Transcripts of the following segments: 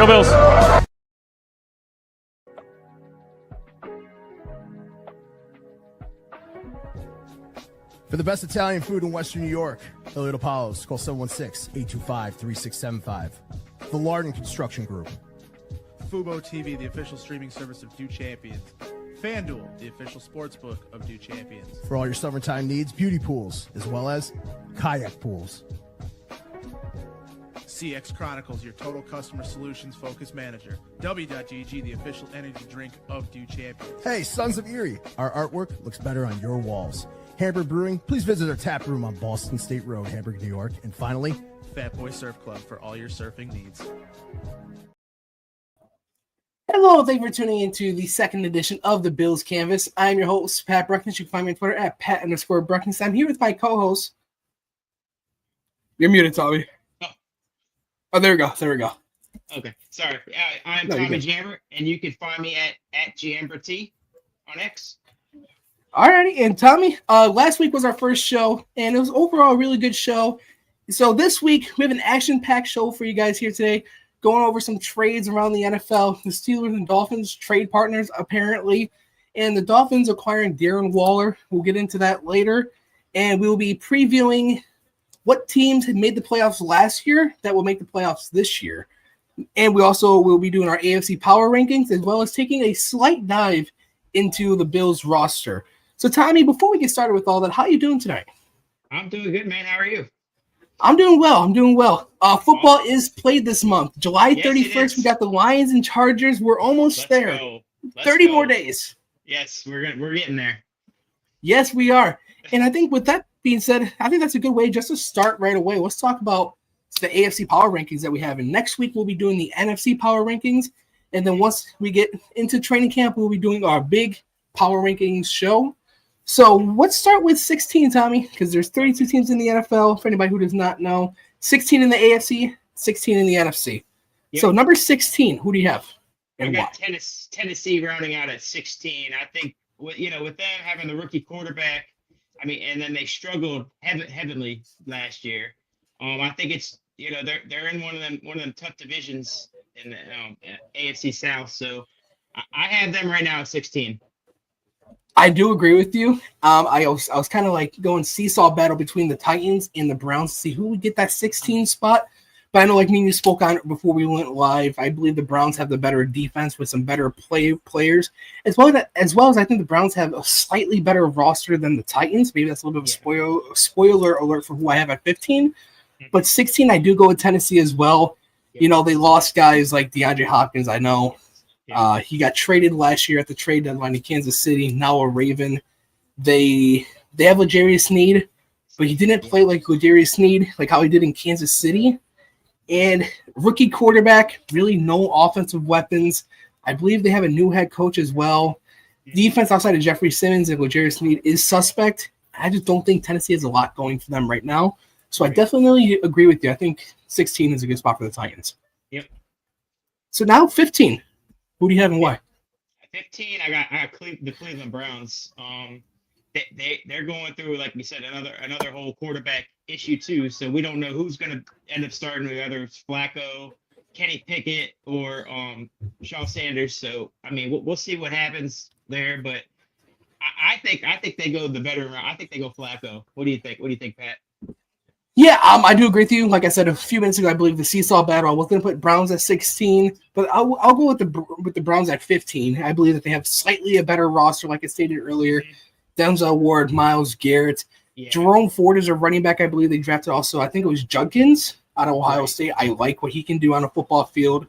Go Bills. For the best Italian food in Western New York, Elliot Apollos, call 716-825-3675. The Lardon Construction Group. Fubo TV, the official streaming service of Do Champions. FanDuel, the official sportsbook of Do Champions. For all your summertime needs, beauty pools, as well as kayak pools. CX Chronicles, your total customer solutions focused manager. W.GG, the official energy drink of Do Champions. Hey, Sons of Erie, our artwork looks better on your walls. Hamburg Brewing, please visit our tap room on Boston State Road, Hamburg, New York. And finally, Fat Boy Surf Club for all your surfing needs. Hello, thank you for tuning into the second edition of the Bills Canvas. I'm your host, Pat Bruknis. You can find me on Twitter at Pat_Bruknis. I'm here with my co-host. You're muted, Tommy. Oh, there we go. There we go. Okay, sorry. I'm Tommy Giambra, and you can find me at Giambra T on X. Alrighty, and Tommy, last week was our first show, and it was overall a really good show. So this week, we have an action-packed show for you guys here today, going over some trades around the NFL. The Steelers and Dolphins trade partners, apparently, and the Dolphins acquiring Darren Waller. We'll get into that later, and we will be previewing what teams had made the playoffs last year that will make the playoffs this year. And we also will be doing our AFC Power rankings, as well as taking a slight dive into the Bills roster. So, Tommy, before we get started with all that, how are you doing tonight? I'm doing good, man. How are you? I'm doing well. Football is played this month. July 31st, we got the Lions and Chargers. We're almost there. 30 more days. Yes, we're getting there. Yes, we are. And I think with that being said, I think that's a good way just to start right away. Let's talk about the AFC Power rankings that we have. And next week, we'll be doing the NFC Power rankings. And then once we get into training camp, we'll be doing our big Power rankings show. So let's start with 16, Tommy, because there's 32 teams in the NFL, for anybody who does not know. 16 in the AFC, 16 in the NFC. Yep. So number 16, who do you have? And I got Tennessee rounding out at 16. I think, with them having the rookie quarterback, and then they struggled heavily last year. I think it's, they're in one of them tough divisions in the AFC South. So I have them right now at 16. I do agree with you. I was kind of like going seesaw battle between the Titans and the Browns to see who would get that 16 spot. But I know, like me and you spoke on it before we went live. I believe the Browns have the better defense with some better players, as well as I think the Browns have a slightly better roster than the Titans. Maybe that's a little bit of a spoiler alert for who I have at 15. But 16, I do go with Tennessee as well. They lost guys like DeAndre Hopkins. I know. He got traded last year at the trade deadline to Kansas City, now a Raven. They have L'Jarius Sneed, but he didn't play like L'Jarius Sneed, like how he did in Kansas City. And rookie quarterback, really no offensive weapons. I believe they have a new head coach as well. Defense outside of Jeffrey Simmons and L'Jarius Sneed is suspect. I just don't think Tennessee has a lot going for them right now. So I definitely agree with you. I think 16 is a good spot for the Titans. Yep. So now 15. Who do you have and why? 15, I got the Cleveland Browns. They're going through, like we said, another whole quarterback issue too. So we don't know who's going to end up starting, whether it's Flacco, Kenny Pickett, or Shawn Sanders. So we'll see what happens there. But I think they go the veteran route. I think they go Flacco. What do you think? What do you think, Pat? Yeah, I do agree with you. Like I said a few minutes ago, I believe the seesaw battle. I was going to put Browns at 16, but I'll go with the Browns at 15. I believe that they have slightly a better roster, like I stated earlier. Mm-hmm. Denzel Ward, Myles Garrett, Jerome Ford is a running back. I believe they drafted also. I think it was Judkins out of Ohio State. I like what he can do on a football field.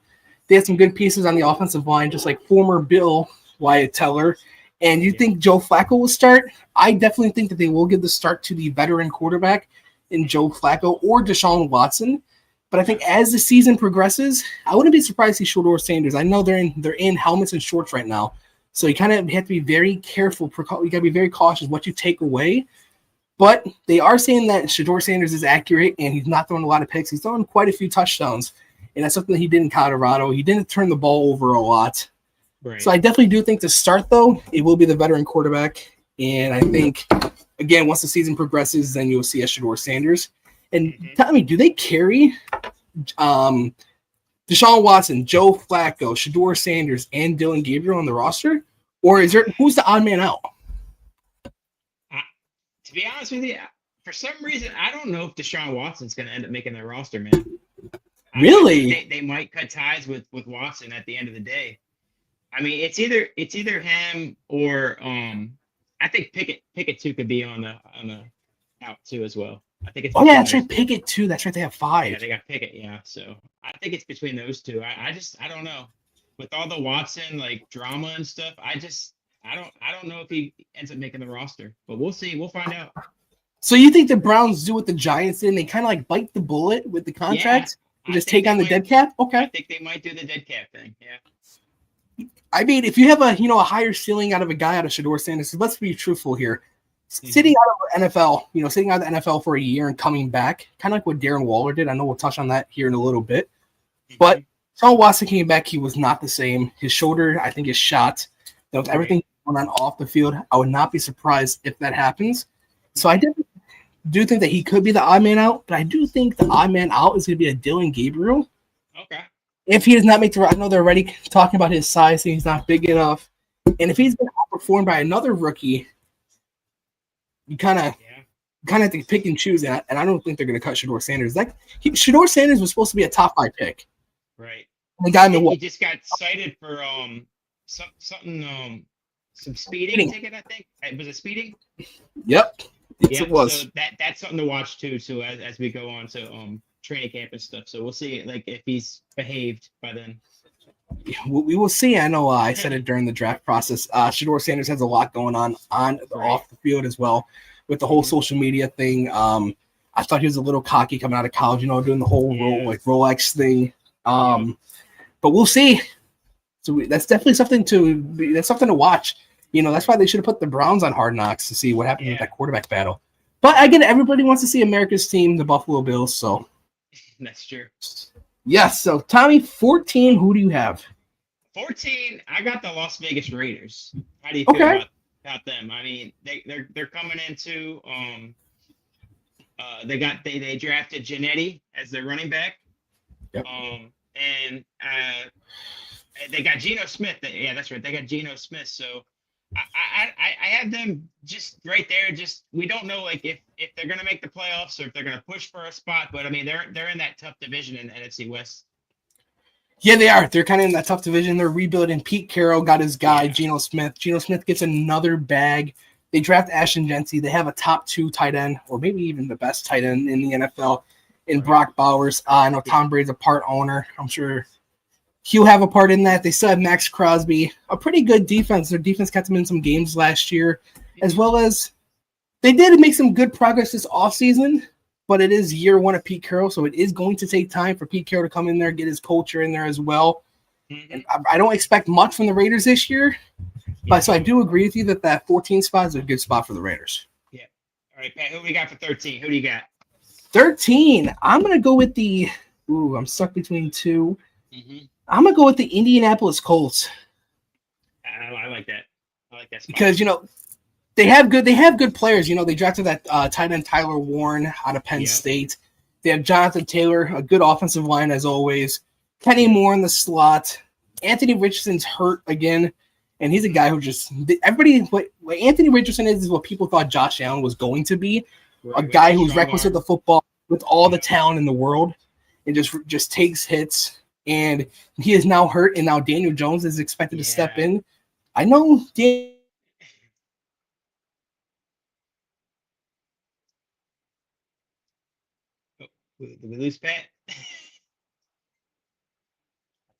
They had some good pieces on the offensive line, just like former Bill Wyatt Teller. And you think Joe Flacco will start? I definitely think that they will give the start to the veteran quarterback in Joe Flacco or Deshaun Watson. But I think as the season progresses, I wouldn't be surprised to see Shedeur Sanders. I know they're in helmets and shorts right now. So you kind of have to be very careful. You got to be very cautious what you take away. But they are saying that Shedeur Sanders is accurate and he's not throwing a lot of picks. He's throwing quite a few touchdowns. And that's something that he did in Colorado. He didn't turn the ball over a lot. Right. So I definitely do think to start, though, it will be the veteran quarterback. And I think, again, once the season progresses, then you'll see a Shedeur Sanders. And tell me, do they carry Deshaun Watson, Joe Flacco, Shador Sanders, and Dylan Gabriel on the roster? Or who's the odd man out? To be honest with you, for some reason, I don't know if Deshaun Watson's going to end up making their roster, man. Really? I think they might cut ties with Watson at the end of the day. I mean, it's either him or I think Pickett too could be on the out too as well. I think it's that's right. Pickett too. That's right. They have 5. Yeah, they got Pickett. Yeah, so I think it's between those two. I don't know. With all the Watson like drama and stuff, I don't know if he ends up making the roster, but we'll see. We'll find out. So you think the Browns do what the Giants did and they kind of like bite the bullet with the contract and just take on the dead cap? Okay. I think they might do the dead cap thing. Yeah. I mean, if you have a higher ceiling out of a guy out of Shador Sanders, let's be truthful here. Sitting out of the NFL, sitting out of the NFL for a year and coming back, kind of like what Darren Waller did. I know we'll touch on that here in a little bit. But Deshaun Watson came back, he was not the same. His shoulder, I think, is shot. With everything going on off the field, I would not be surprised if that happens. So I do think that he could be the odd man out, but I do think the odd man out is going to be a Dylan Gabriel. Okay. If he does not make the I know they're already talking about his size, saying he's not big enough. And if he's been outperformed by another rookie, you kind of have to pick and choose. And I don't think they're going to cut Shador Sanders. Shador Sanders was supposed to be a top 5 pick. Right. The guy he just got cited for some speeding ticket, I think. Was it speeding? Yep. Yes, it was. So that's something to watch too. So as we go on to training camp and stuff, so we'll see like if he's behaved by then. We will see. I know I said it during the draft process. Shador Sanders has a lot going on off the field as well with the whole social media thing. I thought he was a little cocky coming out of college, doing the whole Rolex thing. But we'll see. So that's definitely something to watch. That's why they should have put the Browns on Hard Knocks to see what happens with that quarterback battle. But again, everybody wants to see America's team, the Buffalo Bills. So that's true. Yes. So Tommy, 14. Who do you have? 14. I got the Las Vegas Raiders. How do you feel about them? I mean, they're coming into they drafted Janetti as their running back. Yep. And they got Geno Smith. Yeah, that's right. They got Geno Smith. So I have them just right there. Just we don't know like if they're gonna make the playoffs or if they're gonna push for a spot. But I mean they're in that tough division in the NFC West. Yeah, they are. They're kind of in that tough division. They're rebuilding. Pete Carroll got his guy, Geno Smith. Geno Smith gets another bag. They draft Ashton Jency. They have a top 2 tight end, or maybe even the best tight end in the NFL, in Brock Bowers. I know Tom Brady's a part owner. I'm sure he'll have a part in that. They still have Max Crosby, a pretty good defense. Their defense kept them in some games last year, as well as they did make some good progress this offseason, but it is year 1 of Pete Carroll, so it is going to take time for Pete Carroll to come in there, get his culture in there as well. And I don't expect much from the Raiders this year, but so I do agree with you that 14 spot is a good spot for the Raiders. Yeah. All right, Pat, who we got for 13? Who do you got? 13. I'm going to go with I'm stuck between 2. Mm-hmm. I'm going to go with the Indianapolis Colts. I like that. I like that spot. Because, they have good players. They drafted that tight end Tyler Warren out of Penn State. They have Jonathan Taylor, a good offensive line as always. Kenny Moore in the slot. Anthony Richardson's hurt again, and he's a guy who just what Anthony Richardson is what people thought Josh Allen was going to be. A guy who's reckless with the football, with all the talent in the world, and just takes hits. And he is now hurt, and now Daniel Jones is expected to step in. I know Did we lose Pat? I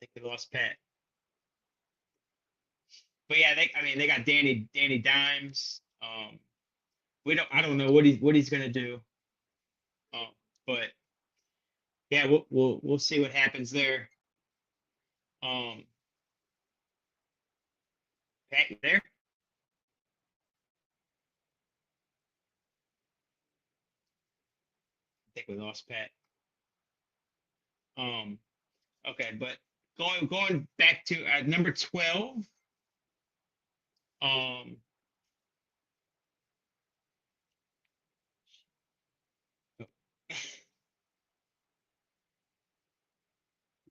think we lost Pat. But yeah, they got Danny Dimes. I don't know what he's gonna do. But yeah, we'll see what happens there. Pat, you there? I think we lost Pat. Okay, but going back to number 12. We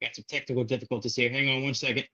got got some technical difficulties here. Hang on one second.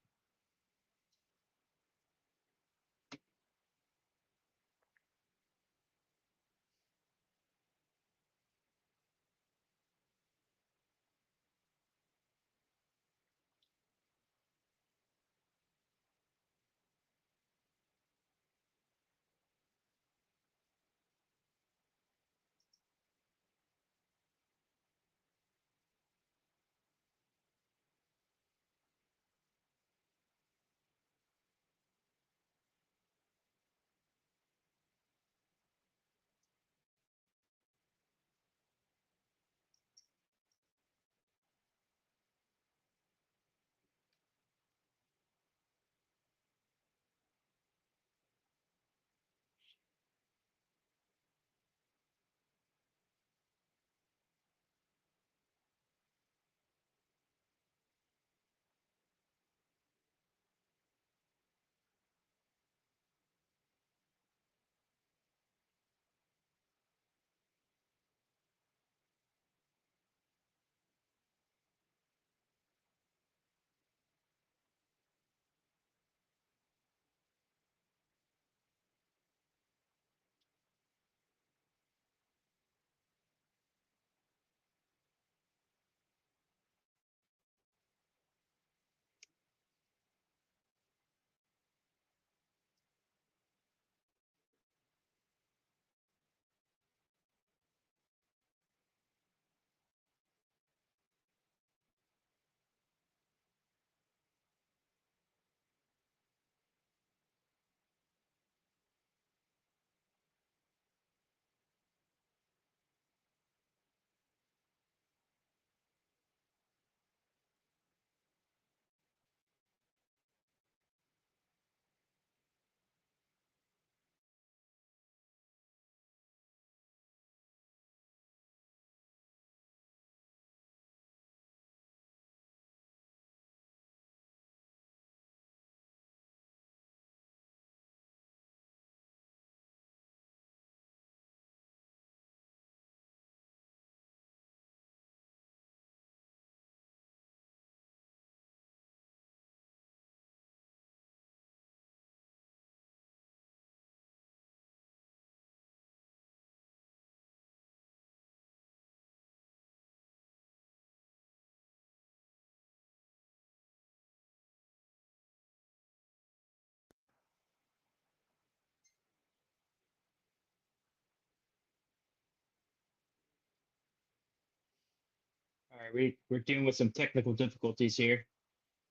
All right, we're dealing with some technical difficulties here.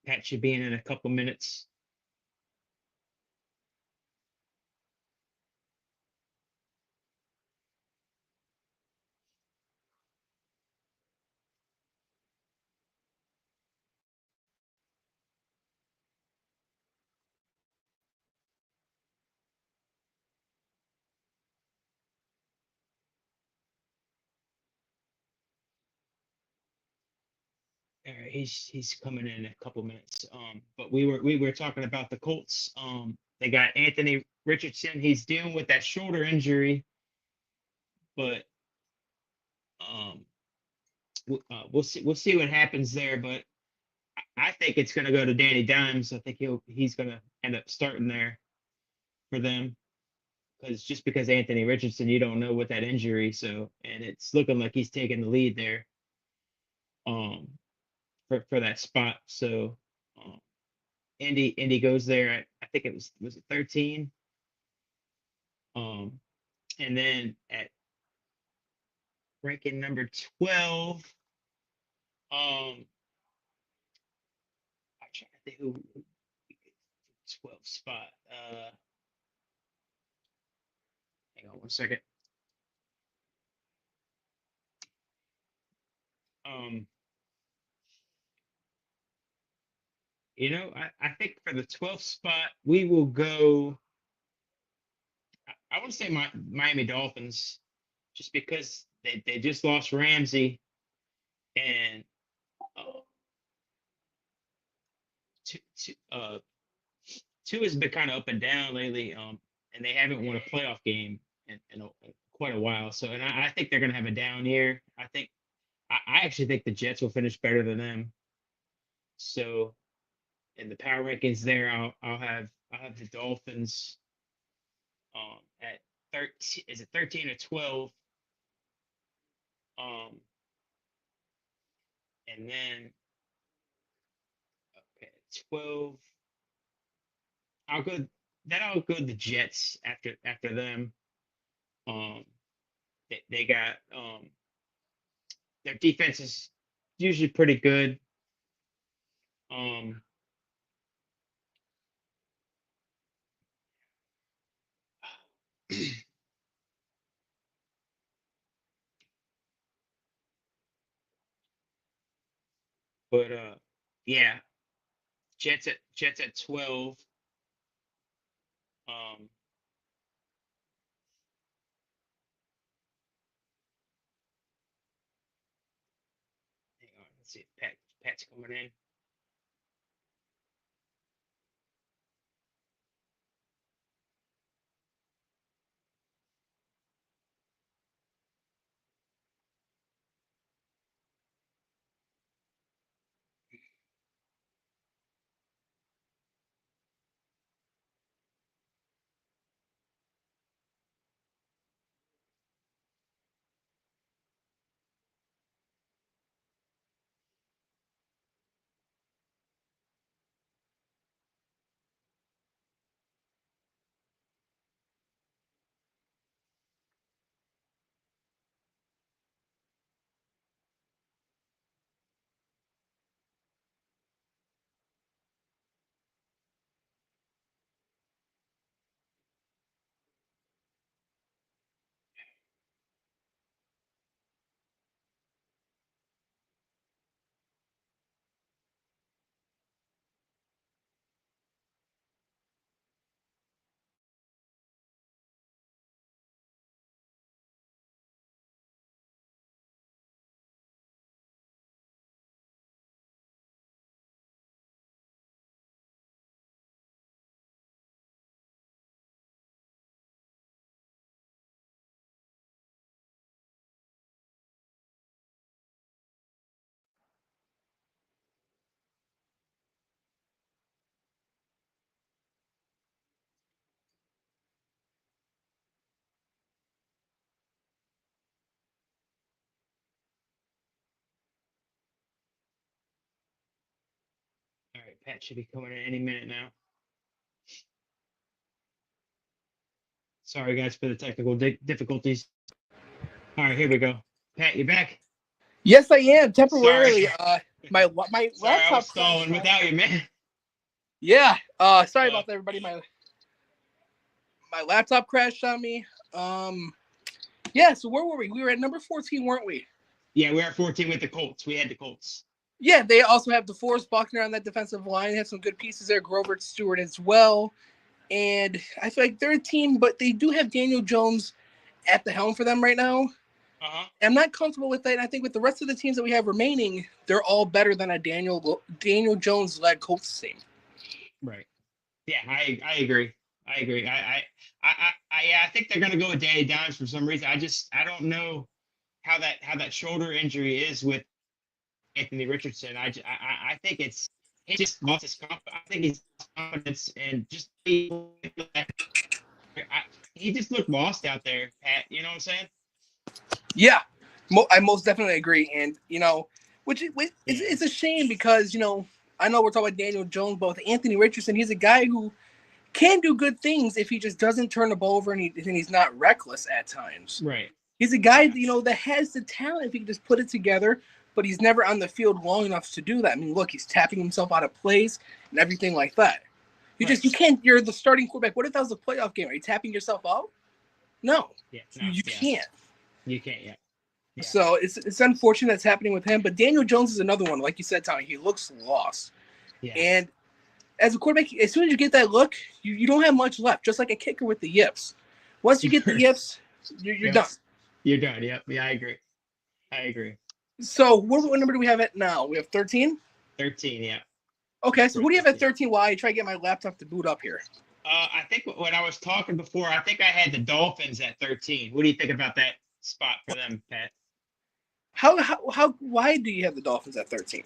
Pat should be in a couple minutes. All right, he's coming in a couple minutes. But we were talking about the Colts. They got Anthony Richardson. He's dealing with that shoulder injury, but um, we'll see what happens there. But I think it's going to go to Danny Dimes. I think he's going to end up starting there for them because just because Anthony Richardson, you don't know what that injury. So and it's looking like he's taking the lead there. Um, for that spot. So um, Indy goes there at I think it was it 13. Um, and then at ranking number 12, I'm trying to think who 12 spot. Hang on one second. Um, I think for the 12th spot, we will go. I want to say Miami Dolphins, just because they just lost Ramsey and uh, two, two has been kind of up and down lately, and they haven't won a playoff game in quite a while. So, and I think they're going to have a down year. I actually think the Jets will finish better than them. So in the power rankings there, I'll have the Dolphins at 13. Is it 13 or 12? Um, and then okay, 12. I'll go. Then I'll go the Jets after them. Um, they got their defense is usually pretty good. Um, but yeah, Jets at 12. Um, hang on, let's see. Pat's coming in. All right, Pat should be coming in any minute now. Sorry, guys, for the technical difficulties. All right, here we go. Pat, you back? Yes, I am temporarily. Sorry. My Sorry, I laptop was stalling without you, man. Yeah. Sorry about that, everybody. My laptop crashed on me. Yeah. So where were we? We were at number 14, weren't we? Yeah, we're at 14 with the Colts. We had the Colts. Yeah, they also have DeForest Buckner on that defensive line. They have some good pieces there. Grover Stewart as well. And I feel like they're a team, but they do have Daniel Jones at the helm for them right now. Uh-huh. I'm not comfortable with that. And I think with the rest of the teams that we have remaining, they're all better than a Daniel Jones-led Colts team. Right. Yeah, I agree. I agree. I think they're gonna go with Danny Dimes for some reason. I don't know how that shoulder injury is with Anthony Richardson. I think he just lost his confidence. I think his confidence and just he just looked lost out there, Pat. You know what I'm saying? Yeah, I most definitely agree. And, it's a shame because, I know we're talking about Daniel Jones, but with Anthony Richardson, he's a guy who can do good things if he just doesn't turn the ball over and he's not reckless at times. Right. He's a guy, that has the talent if he can just put it together, but he's never on the field long enough to do that. I mean, look, he's tapping himself out of plays and everything like that. You can't, you're the starting quarterback. What if that was a playoff game? Are you tapping yourself out? No. Yeah. You can't. You can't, yeah. So it's unfortunate that's happening with him. But Daniel Jones is another one. Like you said, Tommy, he looks lost. Yeah. And as a quarterback, as soon as you get that look, you don't have much left, just like a kicker with the yips. Once you get the yips, you're done. You're done, yep. Yeah, I agree. So what number do we have at now? We have 13? 13, yeah. Okay, so who do you have at 13 while I try to get my laptop to boot up here? I think when I was talking before, I think I had the Dolphins at 13. What do you think about that spot for them, Pat? Why do you have the Dolphins at 13?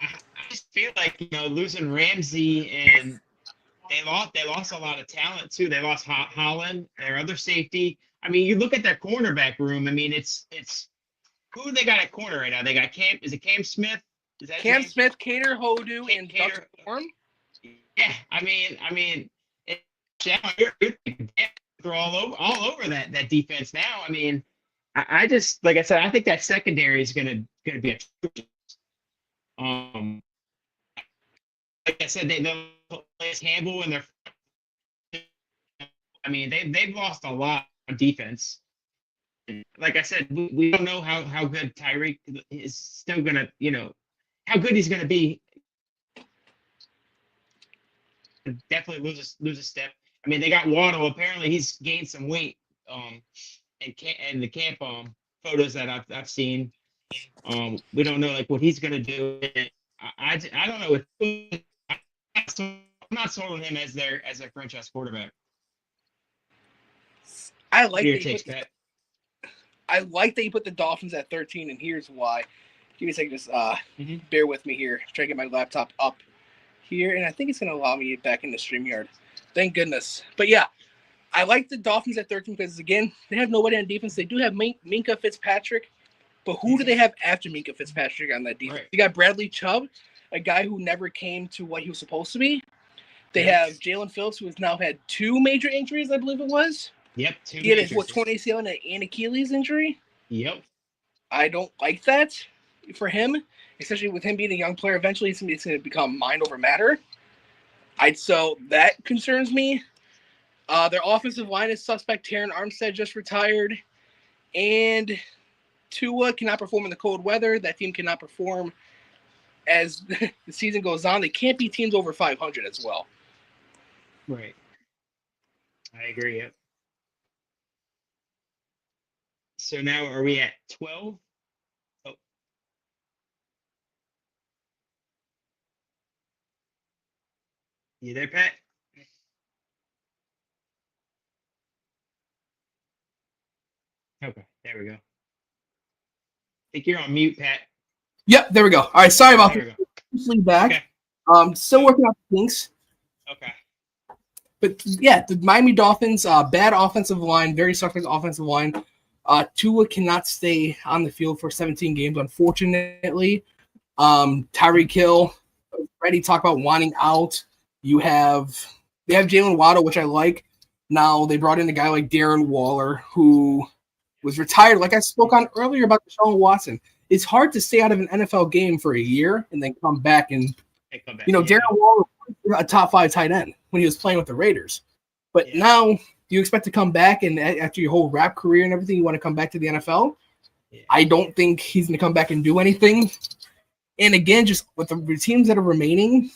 I just feel like losing Ramsey, and they lost a lot of talent too. They lost Holland, their other safety. I mean, you look at their cornerback room. I mean, it's who they got at corner right now. They got Cam. Is it Cam Smith? Is that his Cam name? Smith, Cater Hodu, and Doug Cater. Storm. Yeah, I mean, you're they're all over that defense now. I mean, I just like I said, I think that secondary is gonna be atrocious. Like I said, they'll play Campbell and I mean, they've lost a lot on defense. Like I said, we don't know how good Tyreek is still gonna, how good he's gonna be. Definitely lose a step. I mean, they got Waddle. Apparently, he's gained some weight. And the camp photos that I've seen. We don't know like what he's gonna do. I don't know. I'm not sold on him as their franchise quarterback. I like Your that takes, Pat. I like that you put the Dolphins at 13, and here's why. Give me a second, just bear with me here. Try to get my laptop up here, and I think it's going to allow me to get back into StreamYard. Thank goodness. But yeah, I like the Dolphins at 13 because, again, they have nobody on defense. They do have Minkah Fitzpatrick, but who do they have after Minkah Fitzpatrick on that defense? Right. You got Bradley Chubb, a guy who never came to what he was supposed to be. They have Jalen Phillips, who has now had 2 major injuries, I believe it was. Yep. He had his torn ACL and an Achilles injury. Yep. I don't like that for him, especially with him being a young player. Eventually, it's going to become mind over matter. So that concerns me. Their offensive line is suspect. Terran Armstead just retired. And Tua cannot perform in the cold weather. That team cannot perform as the season goes on. They can't beat teams over 500 as well. Right. I agree. Yep. So now are we at 12? Oh. You there, Pat? Okay, there we go. I think you're on mute, Pat. Yep, there we go. All right, sorry about that. Back. Okay. Still working out the kinks. Okay. But yeah, the Miami Dolphins, bad offensive line, very suspect offensive line. Tua cannot stay on the field for 17 games, unfortunately. Tyreek Hill, already talked about wanting out. They have Jalen Waddle, which I like. Now they brought in a guy like Darren Waller, who was retired. Like I spoke on earlier about Deshaun Watson. It's hard to stay out of an NFL game for a year and then come back and Darren Waller was a top 5 tight end when he was playing with the Raiders. But now you expect to come back, and after your whole rap career and everything, you want to come back to the NFL? Yeah. I don't think he's going to come back and do anything. And again, just with the teams that are remaining,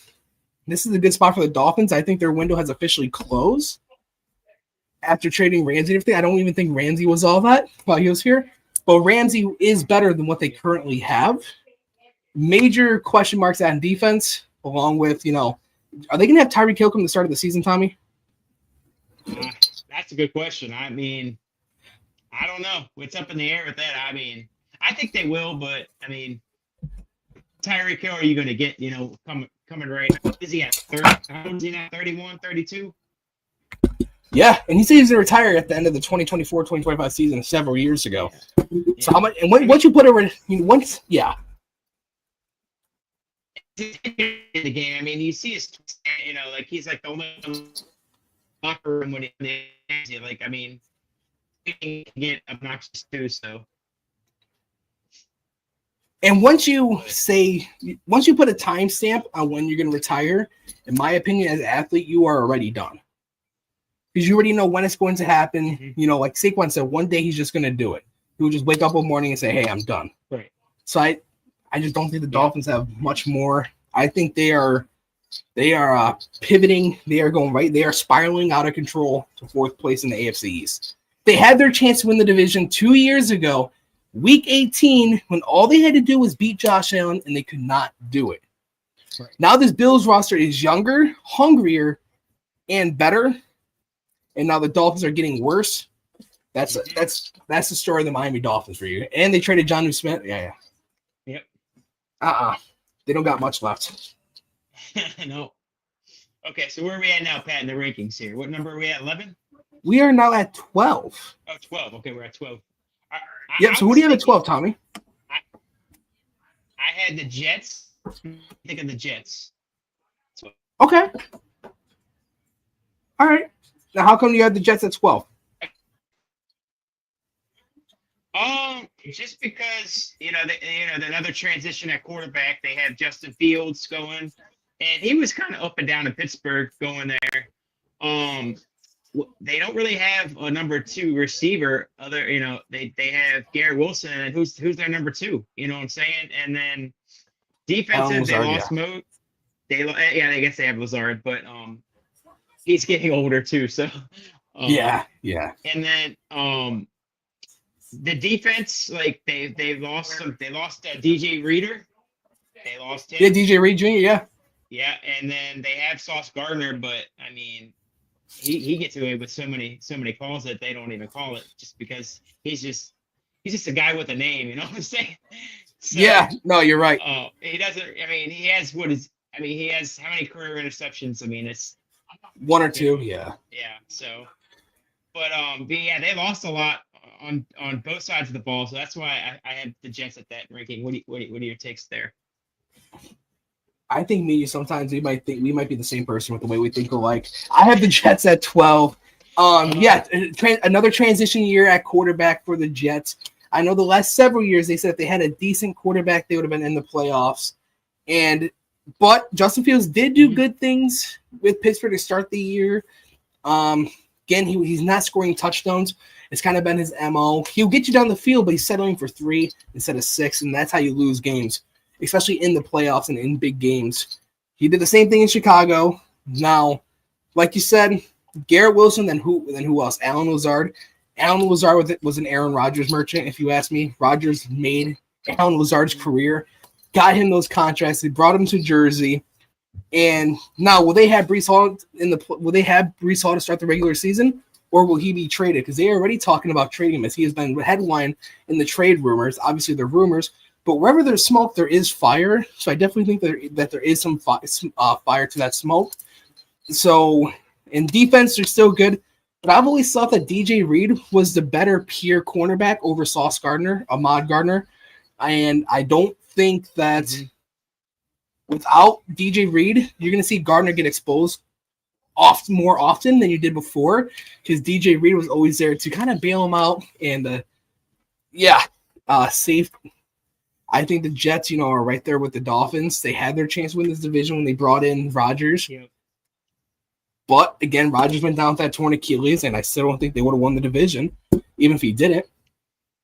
this is a good spot for the Dolphins. I think their window has officially closed after trading Ramsey and everything. I don't even think Ramsey was all that while he was here. But Ramsey is better than what they currently have. Major question marks on defense, along with, are they going to have Tyreek Hill come to the start of the season, Tommy? That's a good question. I mean, I don't know. It's up in the air with that. I mean, I think they will, but I mean, Tyreek Hill, are you going to get, coming right? Is he at 30? How old is he now? 31, 32? Yeah, and he said he's going to retire at the end of the 2024-2025 season several years ago. Yeah. So how much? And once you put it, yeah. In the game, I mean, you see his, like he's like the only locker room when he, like, I mean, he can get obnoxious too. So, and once you put a timestamp on when you're going to retire, in my opinion, as an athlete, you are already done. Because you already know when it's going to happen. Mm-hmm. Like Saquon said, one day he's just going to do it. He will just wake up one morning and say, "Hey, I'm done." Right. So I just don't think the Dolphins have much more. I think they are pivoting. They are going right. They are spiraling out of control to 4th place in the AFC East. They had their chance to win the division 2 years ago, Week 18, when all they had to do was beat Josh Allen, and they could not do it. Right. Now this Bills roster is younger, hungrier, and better. And now the Dolphins are getting worse. That's the story of the Miami Dolphins for you. And they traded Jonnu Smith. Yeah. Yep. They don't got much left. No. Okay, so where are we at now, Pat, in the rankings here? What number are we at? 11? We are now at 12. Oh, 12. Okay, we're at 12. Yep. So who do you have at 12, Tommy? I had the Jets. Think of the Jets. Okay. All right. Now, how come you had the Jets at 12? Just because another transition at quarterback. They have Justin Fields going, and he was kind of up and down in Pittsburgh going there. They don't really have a number 2 receiver. They have Garrett Wilson, and who's their number 2? You know what I'm saying? And then defensive, they lost Mo. I guess they have Lazard, but he's getting older too. So yeah. And then the defense, like they lost DJ Reader. They lost him. Yeah, DJ Reed Jr. Yeah. Yeah, and then they have Sauce Gardner, but I mean, he gets away with so many calls that they don't even call it, just because he's just a guy with a name. You know what I'm saying? So, yeah. No, you're right. He doesn't. I mean, he has he has how many career interceptions? I mean, it's 1 or 2. Yeah. Yeah. So, but yeah, they lost a lot on both sides of the ball, so that's why I had the Jets at that ranking. What are your takes there? I think sometimes we might be the same person with the way we think alike. I have the Jets at 12. Another transition year at quarterback for the Jets. I know the last several years they said if they had a decent quarterback, they would have been in the playoffs. But Justin Fields did do good things with Pittsburgh to start the year. Again, he's not scoring touchdowns. It's kind of been his MO. He'll get you down the field, but he's settling for 3 instead of 6, and that's how you lose games, especially in the playoffs and in big games. He did the same thing in Chicago. Now, like you said, Garrett Wilson, then who else? Alan Lazard. Alan Lazard was an Aaron Rodgers merchant, if you ask me. Rodgers made Alan Lazard's career, got him those contracts. They brought him to Jersey. And now, will they have Breece Hall to start the regular season, or will he be traded? Because they're already talking about trading him, as he has been headline in the trade rumors. Obviously, they're rumors, but wherever there's smoke, there is fire. So I definitely think that there is some fire to that smoke. So in defense, they're still good, but I've always thought that DJ Reed was the better pure cornerback over Sauce Gardner, Ahmad Gardner, and I don't think that. Without DJ Reed, you're going to see Gardner get exposed more often than you did before, because DJ Reed was always there to kind of bail him out and, save. I think the Jets, are right there with the Dolphins. They had their chance to win this division when they brought in Rodgers. Yep. But, again, Rodgers went down with that torn Achilles, and I still don't think they would have won the division, even if he didn't.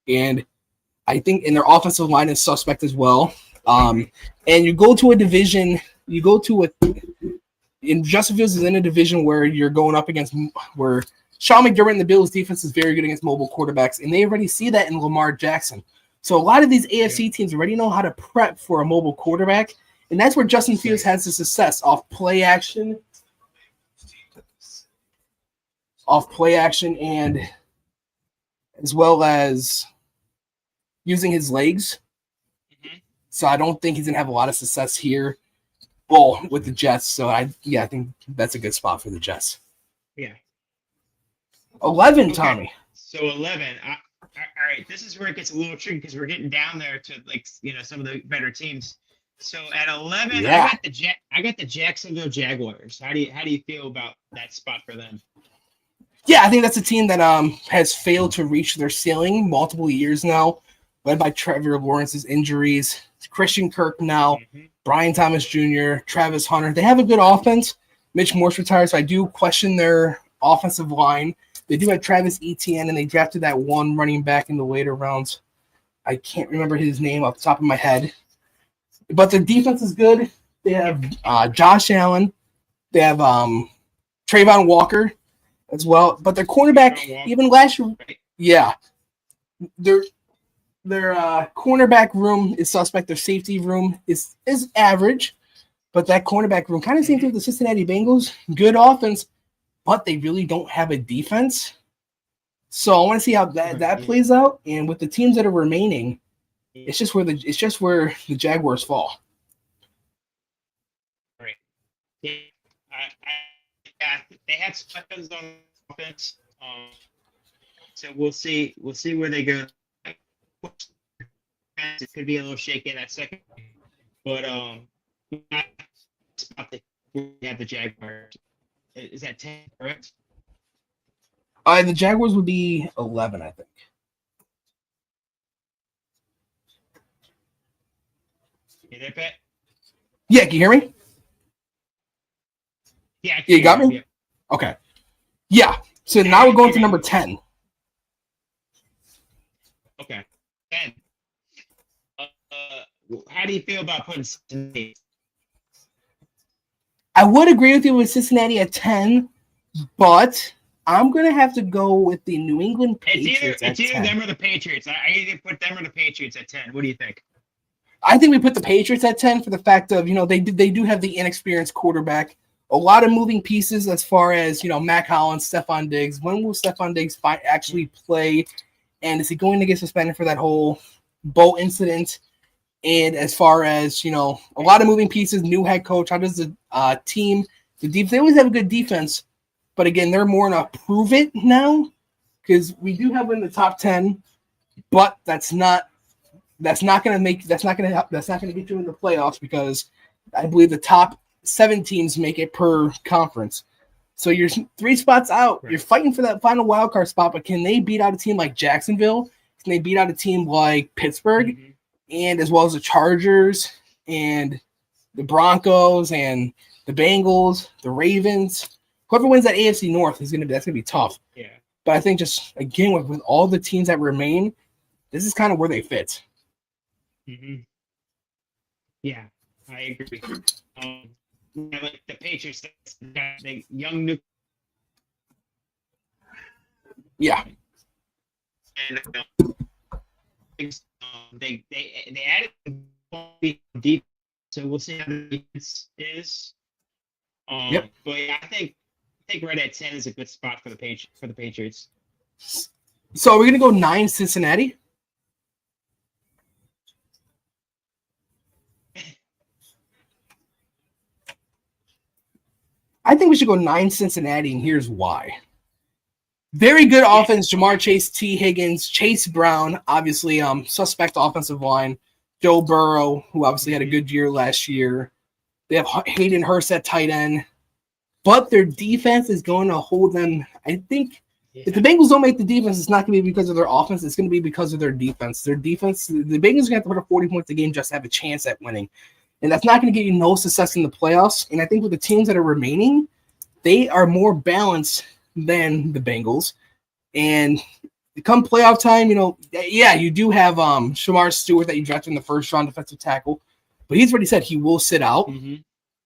And I think in their offensive line is suspect as well. And you go to a division, and Justin Fields is in a division where you're going up against, where Sean McDermott and the Bills defense is very good against mobile quarterbacks, and they already see that in Lamar Jackson. So a lot of these AFC teams already know how to prep for a mobile quarterback, and that's where Justin Fields has the success off play action, and as well as using his legs. So I don't think he's going to have a lot of success here, with the Jets. So I think that's a good spot for the Jets. Yeah. 11, okay. Tommy. So 11. All right. This is where it gets a little tricky because we're getting down there to some of the better teams. So at 11, yeah. I got the Jacksonville Jaguars. How do you feel about that spot for them? Yeah, I think that's a team that has failed to reach their ceiling multiple years now, led by Trevor Lawrence's injuries. Christian Kirk now, Brian Thomas Jr., Travis Hunter. They have a good offense. Mitch Morse retired, so I do question their offensive line. They do have Travis Etienne, and they drafted that one running back in the later rounds. I can't remember his name off the top of my head. But their defense is good. They have Josh Allen. They have Trayvon Walker as well. But their cornerback, even last year, Their cornerback room is suspect. Their safety room is average, but that cornerback room kind of same thing with the Cincinnati Bengals. Good offense, but they really don't have a defense. So I want to see how that plays out. And with the teams that are remaining, it's just where the Jaguars fall. Yeah, yeah, they have some weapons on offense. So we'll see. We'll see where they go. It could be a little shaky in that second, but we have the Jaguars. Is that 10, correct? The Jaguars would be 11, I think. You there, Pat? Yeah, can you hear me? Yeah, I can Yeah, you got hear me? you. Okay. Yeah. So now we're going to number 10. Okay. 10. How do you feel about putting Cincinnati? I would agree with you with Cincinnati at 10, but I'm going to have to go with the New England Patriots It's either 10. them or the Patriots. I either put them or the Patriots at 10. What do you think? I think we put the Patriots at 10 for the fact of, they do have the inexperienced quarterback. A lot of moving pieces as far as, Mac Hollins, Stephon Diggs. When will Stephon Diggs actually play? And is he going to get suspended for that whole boat incident? And as far as, a lot of moving pieces, new head coach, how does the team, the defense, they always have a good defense. But again, they're more in a prove it now because we do have them in the top 10, but that's not going to get you in the playoffs because I believe the top 7 teams make it per conference. So you're 3 spots out. Right. You're fighting for that final wild card spot, but can they beat out a team like Jacksonville? Can they beat out a team like Pittsburgh? Mm-hmm. And as well as the Chargers and the Broncos and the Bengals, the Ravens? Whoever wins that AFC North that's gonna be tough. Yeah. But I think just again with all the teams that remain, this is kind of where they fit. Mm-hmm. Yeah, I agree. Like the Patriots, the young new. Yeah. And they added deep, so we'll see how the defense is. Yep. But yeah, I think right at 10 is a good spot for the Patriots. So are we gonna go 9 Cincinnati? I think we should go 9 Cincinnati, and here's why. Very good offense, Jamar Chase, T. Higgins, Chase Brown, obviously suspect offensive line, Joe Burrow, who obviously had a good year last year. They have Hayden Hurst at tight end. But their defense is going to hold them. I think if the Bengals don't make the defense, it's not going to be because of their offense. It's going to be because of their defense. Their defense, the Bengals are going to have to put up 40 points a game just to have a chance at winning. And that's not going to get you no success in the playoffs. And I think with the teams that are remaining, they are more balanced than the Bengals. And come playoff time, you do have Shamar Stewart that you drafted in the first round, defensive tackle. But he's already said he will sit out. Mm-hmm.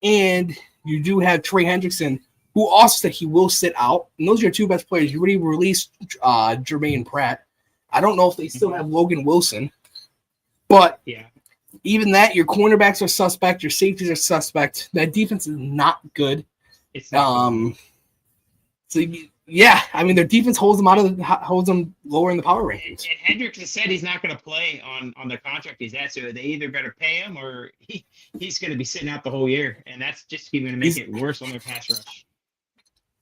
And you do have Trey Hendrickson, who also said he will sit out. And those are your 2 best players. You already released Jermaine Pratt. I don't know if they still have Logan Wilson. But even that, your cornerbacks are suspect. Your safeties are suspect. That defense is not good. It's not good. Their defense holds them lower in the power rankings. And Hendrickson said he's not going to play on the contract he's at, so they either better pay him or he's going to be sitting out the whole year, and that's just going to make it worse on their pass rush.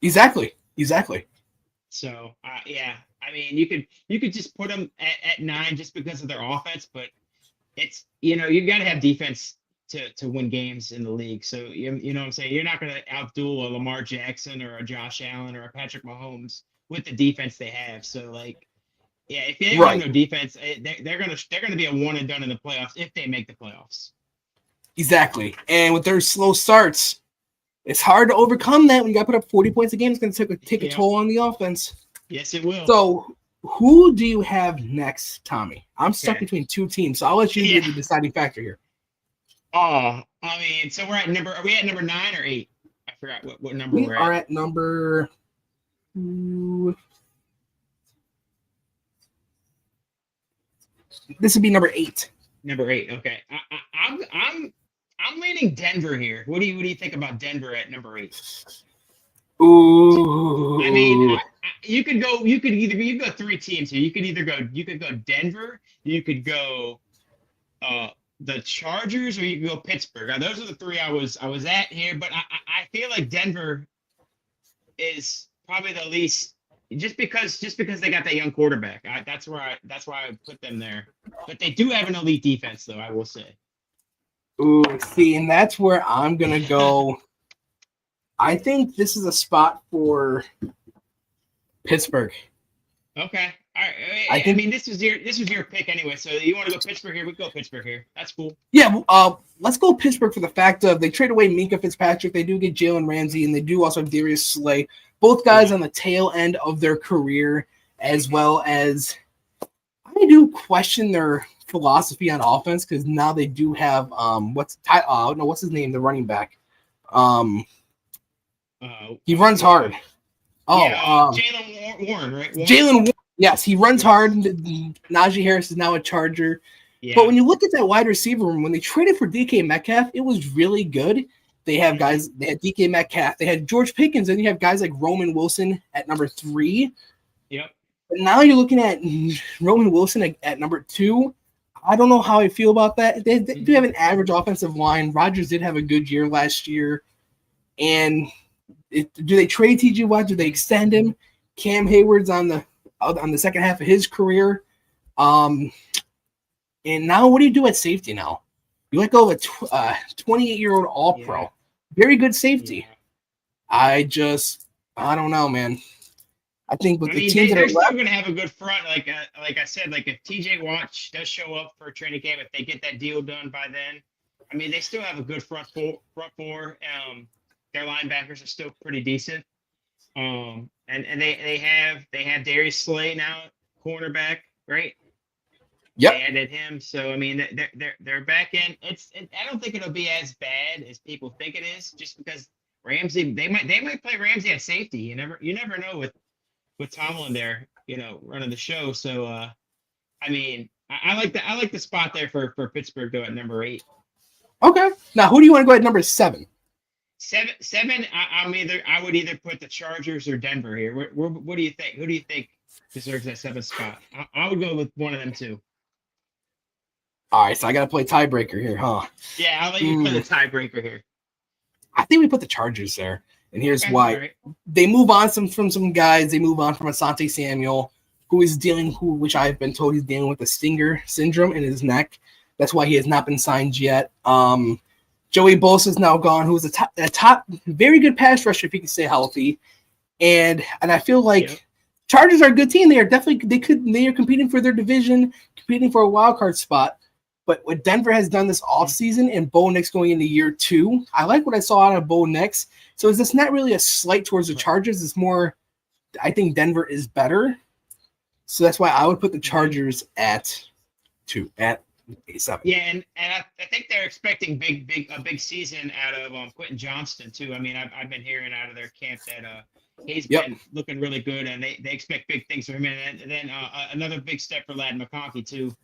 Exactly. So you could just put them at 9 just because of their offense, but it's you got to have defense to win games in the league. So you know what I'm saying? You're not going to outduel a Lamar Jackson or a Josh Allen or a Patrick Mahomes with the defense they have. So if they have no defense, they're going to be a one and done in the playoffs if they make the playoffs. Exactly. And with their slow starts, it's hard to overcome that when you got to put up 40 points a game. It's going to take a toll on the offense. Yes, it will. So who do you have next, Tommy? I'm stuck between 2 teams, so I'll let you be the deciding factor here. Oh, so are we at number 9 or 8? I forgot what number we're at. We are at number 2. This would be number 8. Number 8, okay. I'm leaning Denver here. What do you think about Denver at number 8? Ooh. You could go 3 teams here. You could go Denver, you could go the Chargers, or you can go Pittsburgh. Those are the three I was at here, but I feel like Denver is probably the least, just because they got that young quarterback. That's why I put them there. But they do have an elite defense, though, I will say. Ooh, see, and that's where I'm gonna go. I think this is a spot for Pittsburgh. Okay. All right. I mean, this was your pick anyway. So you want to go Pittsburgh here? We go Pittsburgh here. That's cool. Yeah. Let's go Pittsburgh for the fact of they trade away Minka Fitzpatrick. They do get Jalen Ramsey, and they do also have Darius Slay. Both guys on the tail end of their career, as well as I do question their philosophy on offense because now they do have what's his name? The running back. He runs hard. Jalen Warren, right? Jalen Warren. Yes, he runs hard. Najee Harris is now a Charger. Yeah. But when you look at that wide receiver room, when they traded for DK Metcalf, it was really good. They have guys, they had DK Metcalf, they had George Pickens, and you have guys like Roman Wilson at number 3. Yep. But now you're looking at Roman Wilson at number 2. I don't know how I feel about that. They do have an average offensive line. Rodgers did have a good year last year. And do they trade TJ Watt? Do they extend him? Cam Hayward's on the second half of his career. And now what do you do at safety now? You let go of a 28-year-old All-Pro. Yeah. Very good safety. Yeah. I don't know, man. I think with the teams they're that are still left, going to have a good front. Like I said, like if TJ Watt does show up for training camp, if they get that deal done by then, I mean, they still have a good front four. Their linebackers are still pretty decent. And they have Darius Slay now, cornerback, right? Yep. They added him, so I mean they're back in. I don't think it'll be as bad as people think it is, just because Ramsey they might play Ramsey at safety. You never know with Tomlin there, running the show. So I mean I like the spot there for Pittsburgh though at number 8. Okay. Now who do you want to go at number 7? Seven. I would either put the Chargers or Denver here. What do you think? Who do you think deserves that 7th spot? I would go with one of them too. All right, so I got to play tiebreaker here, huh? Yeah, I'll let you put the tiebreaker here. I think we put the Chargers there, and here's why. Right. They move on from some guys. They move on from Asante Samuel, which I've been told he's dealing with a stinger syndrome in his neck. That's why he has not been signed yet. Joey Bosa is now gone, who's a top, very good pass rusher if he can stay healthy. And I feel like Chargers are a good team. They are competing for their division, competing for a wild card spot. But what Denver has done this offseason and Bo Nix going into year 2, I like what I saw out of Bo Nix. So is this not really a slight towards the Chargers? It's more, I think Denver is better. So that's why I would put the Chargers at 7. Yeah, and I think they're expecting a big season out of Quentin Johnston too. I mean, I've been hearing out of their camp that he's been looking really good, and they expect big things from him. And then another big step for Ladd McConkey too.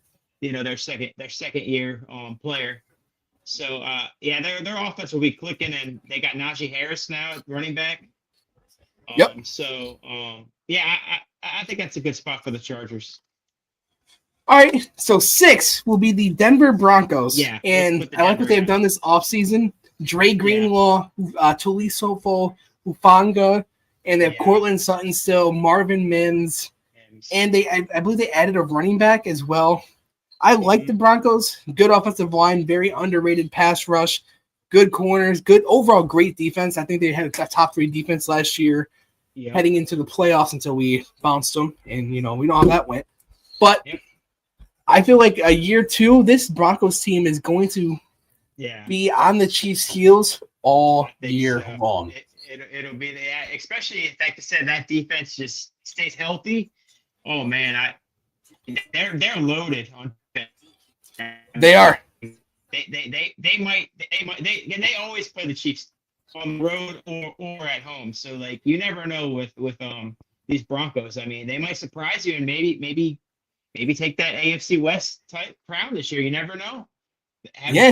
Their second year player. So their offense will be clicking, and they got Najee Harris now at running back. So I think that's a good spot for the Chargers. All right, so 6 will be the Denver Broncos. Yeah, and I like what they've done this offseason. Dre Greenlaw, Tulisofo, Hufanga, and they have Cortland Sutton still, Marvin Mims, and I believe they added a running back as well. I like the Broncos. Good offensive line, very underrated pass rush, good corners, good overall great defense. I think they had a top 3 defense last year heading into the playoffs until we bounced them, and we know how that went. But I feel like a year 2, this Broncos team is going to be on the Chiefs' heels all year long. It'll be especially if, like I said, that defense just stays healthy. Oh man, they're loaded on defense. They are. They always play the Chiefs on the road or at home. So like you never know with these Broncos. I mean, they might surprise you and maybe take that AFC West type crown this year. You never know.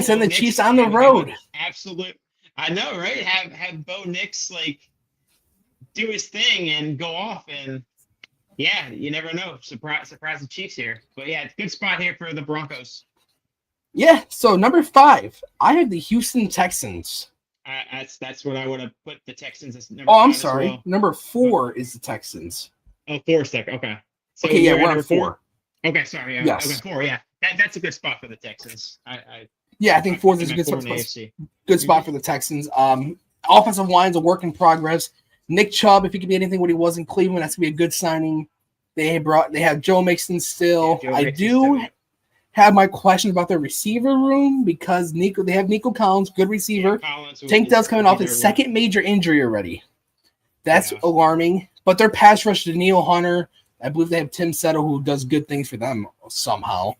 Send the Chiefs on the road. Absolute. I know, right? Have Bo Nix do his thing and go off, and you never know. Surprise the Chiefs here. But it's a good spot here for the Broncos. Yeah. So number 5, I have the Houston Texans. That's what I would have put the Texans as number Oh, I'm 5 as sorry. well. Number 4 is the Texans. Oh, 4 second. Okay. So Okay, yeah, you're at we're on number 4. Okay, sorry. Yes. Okay, 4. Yeah, that's a good spot for the Texans. Yeah, I think 4 is a good four spot. in the AFC. Good spot for the Texans. Offensive line's a work in progress. Nick Chubb, if he could be anything what he was in Cleveland, that's gonna be a good signing. They have Joe Mixon still. Yeah, Joe I Mixon do still. have my questions about their receiver room because they have Nico Collins, good receiver. Tank Dell's coming off his second major injury already. That's alarming. But their pass rush to Neil Hunter, I believe they have Tim Settle who does good things for them somehow.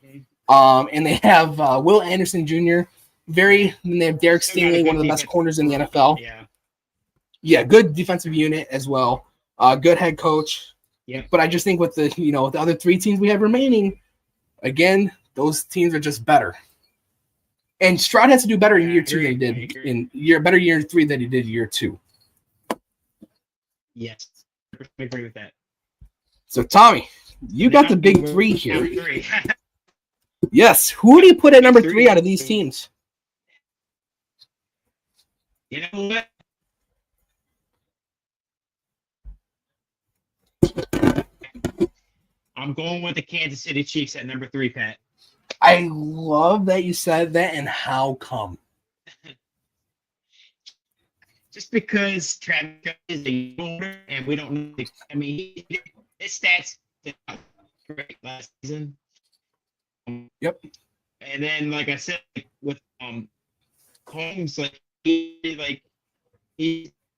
And they have Will Anderson Jr. And they have Derek Stingley, one of the best corners in the NFL. Yeah, good defensive unit as well. Good head coach. Yeah. But I just think with the with the other 3 teams we have remaining, again, those teams are just better. And Stroud has to do better in year 2 than he did in year 3 than he did year 2. Yes, I agree with that. So Tommy, you got the big 3 here. Number 3. Yes. Who do you put at number 3 out of these teams? You know what? I'm going with the Kansas City Chiefs at number 3, Pat. I love that you said that, and how come? Just because Travis is a older, and we don't know. I mean, his stats did not great last season. Yep. And then, like I said, with Holmes, he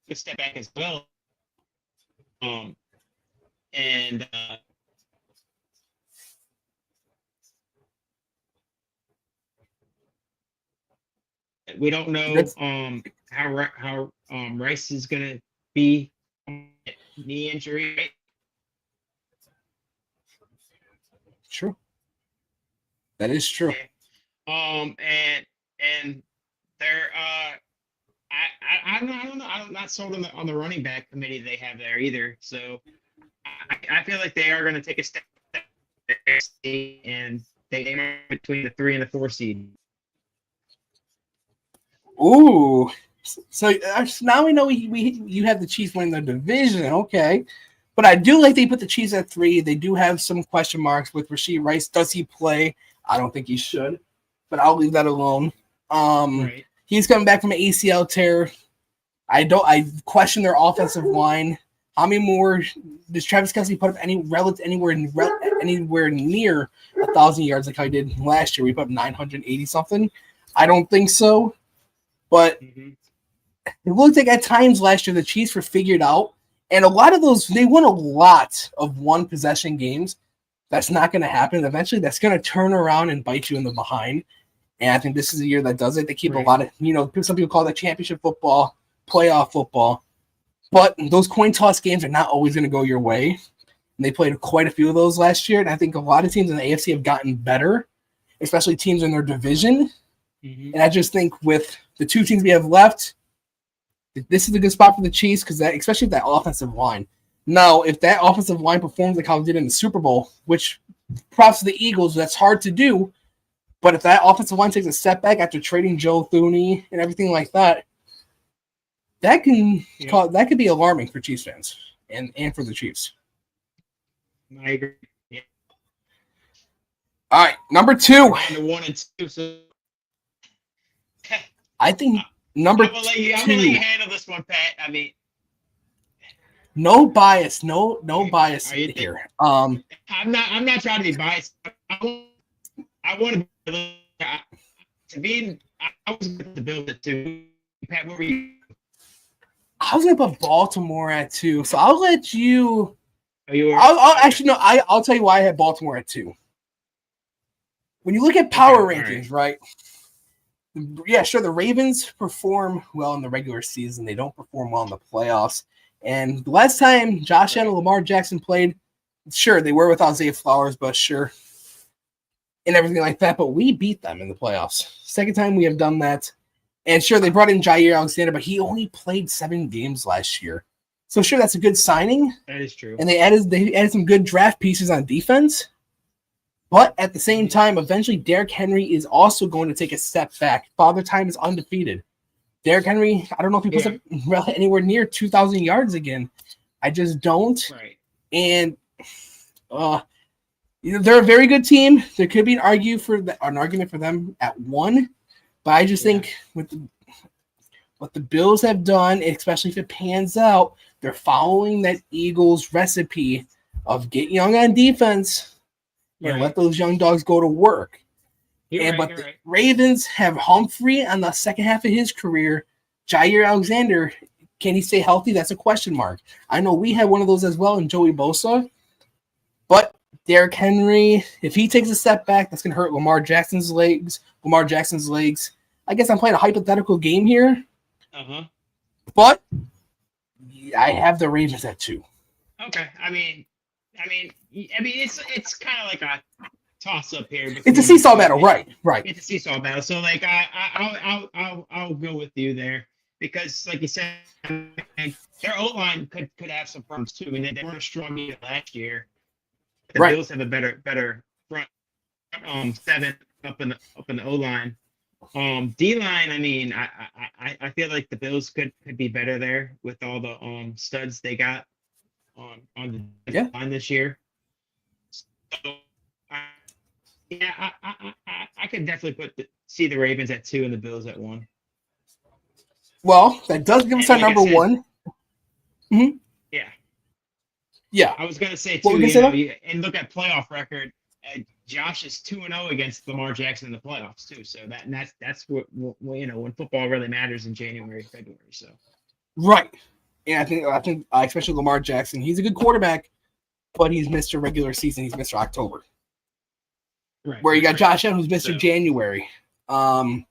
could step back as well. And we don't know how Rice is gonna be knee injury. Right? True. That is true. And they're I don't know. I'm not sold on the running back committee they have there either. So I feel like they are going to take a step and they aim between the 3 and the 4 seed. Ooh. So now we know you have the Chiefs winning the division. Okay. But I do like they put the Chiefs at 3. They do have some question marks with Rashee Rice. Does he play? I don't think he should, but I'll leave that alone. Right. He's coming back from an ACL tear. I question their offensive line. How many more does Travis Kelce put up anywhere near 1,000 yards like I did last year? We put up 980 something. I don't think so. But it looked like at times last year the Chiefs were figured out. And a lot of those, they won a lot of one possession games. That's not going to happen. Eventually, that's going to turn around and bite you in the behind. And I think this is a year that does it. They keep a lot of, some people call that championship football, playoff football. But those coin toss games are not always going to go your way. And they played quite a few of those last year. And I think a lot of teams in the AFC have gotten better, especially teams in their division. And I just think with the 2 teams we have left, this is a good spot for the Chiefs because especially that offensive line. Now, if that offensive line performs like how it did in the Super Bowl, which props to the Eagles, that's hard to do. But if that offensive line takes a step back after trading Joe Thuney and everything like that, that could be alarming for Chiefs fans and for the Chiefs. I agree. Yeah. All right, number 2. 1 and 2. So I think number 2. I'm gonna let you handle this one, Pat. I mean, no bias, no bias here. I'm not trying to be biased. I want to be. I was going to build it too. Pat, where were you? I was going to put Baltimore at 2, so I'll let you. Oh, you were? I'll tell you why I had Baltimore at 2. When you look at power rankings, right? Yeah, sure. The Ravens perform well in the regular season. They don't perform well in the playoffs. And the last time Josh Allen and Lamar Jackson played, sure, they were without Zay Flowers, but sure. And everything like that. But we beat them in the playoffs. Second time we have done that. And sure, they brought in Jair Alexander, but he only played 7 games last year. So sure, that's a good signing. That is true. And they added some good draft pieces on defense. But at the same time, eventually Derrick Henry is also going to take a step back. Father Time is undefeated. Derrick Henry, I don't know if he puts up anywhere near 2,000 yards again. I just don't. Right. And they're a very good team. There could be an argument for them at 1, but I just think with what the Bills have done, especially if it pans out, they're following that Eagles recipe of get young on defense and let those young dogs go to work. But the Ravens have Humphrey on the second half of his career. Jair Alexander, can he stay healthy? That's a question mark. I know we had one of those as well in Joey Bosa. But Derrick Henry, if he takes a step back, that's going to hurt Lamar Jackson's legs. I guess I'm playing a hypothetical game here. But I have the Ravens at 2. Okay. I mean, it's kind of like a toss up here. It's a seesaw battle, right? It's a seesaw battle. So like I'll go with you there because like you said, their O line could have some problems too. I mean they weren't strong either last year. The Bills have a better front 7 up in the O line. D line, I mean, I feel like the Bills could be better there with all the studs they got on the line this year. So, I could definitely see the Ravens at 2 and the Bills at 1. Well, that does give us our number 1. Mm-hmm. Yeah. I was gonna say too, and look at playoff record. Josh is 2-0 against Lamar Jackson in the playoffs too. So that's what when football really matters in January, February. So right, and I think especially Lamar Jackson, he's a good quarterback, but he's Mr. Regular Season. He's Mr. October. Right. Where you got Josh Allen, who's Mr. January. I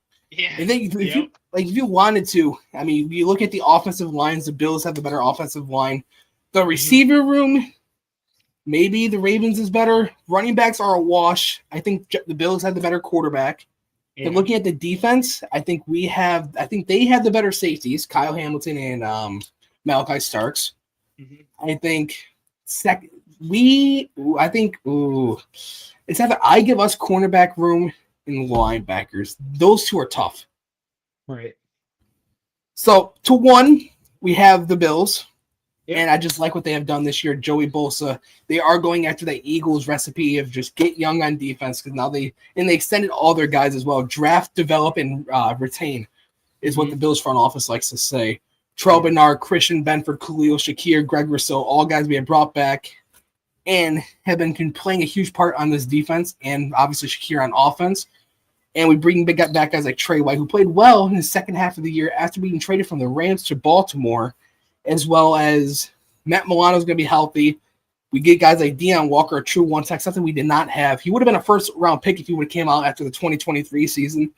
think if you wanted to, I mean, you look at the offensive lines. The Bills have the better offensive line. The receiver room, maybe the Ravens is better. Running backs are a wash. I think the Bills have the better quarterback. Yeah. And looking at the defense, I think they have the better safeties, Kyle Hamilton and Malachi Starks. I think it's either I give us cornerback room and linebackers. Those two are tough. Right. So to 1, we have the Bills. Yep. And I just like what they have done this year. Joey Bosa, they are going after that Eagles recipe of just get young on defense because now they extended all their guys as well. Draft, develop, and retain is what the Bills front office likes to say. Trell Bernard, Christian Benford, Khalil Shakir, Greg Rousseau, all guys we have brought back and have been playing a huge part on this defense and obviously Shakir on offense. And we bring back guys like Trey White, who played well in the second half of the year after being traded from the Rams to Baltimore, as well as Matt Milano's going to be healthy. We get guys like Deion Walker, a true one-tech, something we did not have. He would have been a first-round pick if he would have came out after the 2023 season.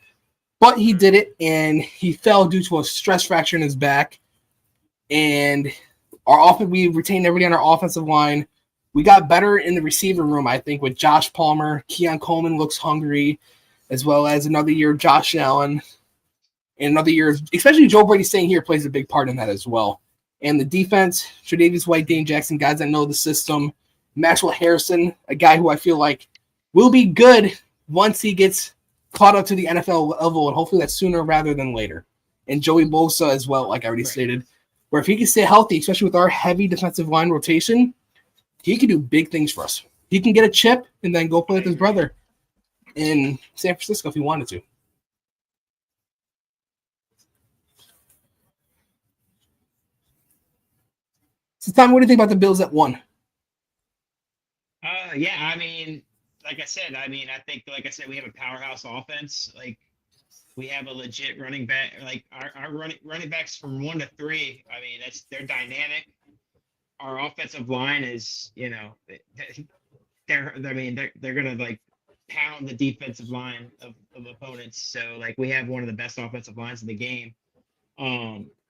But he did it, and he fell due to a stress fracture in his back. And we retained everybody on our offensive line. We got better in the receiver room, I think, with Josh Palmer. Keon Coleman looks hungry, as well as another year of Josh Allen. And another year, especially Joe Brady staying here, plays a big part in that as well. And the defense, Tre'Davious White, Dane Jackson, guys that know the system. Maxwell Harrison, a guy who I feel like will be good once he gets caught up to the NFL level, and hopefully that's sooner rather than later. And Joey Bosa as well, like I already stated, where if he can stay healthy, especially with our heavy defensive line rotation, he can do big things for us. He can get a chip and then go play with his brother in San Francisco if he wanted to. So, Tom, what do you think about the Bills at 1? I mean, like I said, I think, like I said, we have a powerhouse offense. Like, we have a legit running back. Like, our running backs from 1 to 3, I mean, they're dynamic. Our offensive line is, they're going to, like, pound the defensive line of opponents. So, like, we have one of the best offensive lines in the game.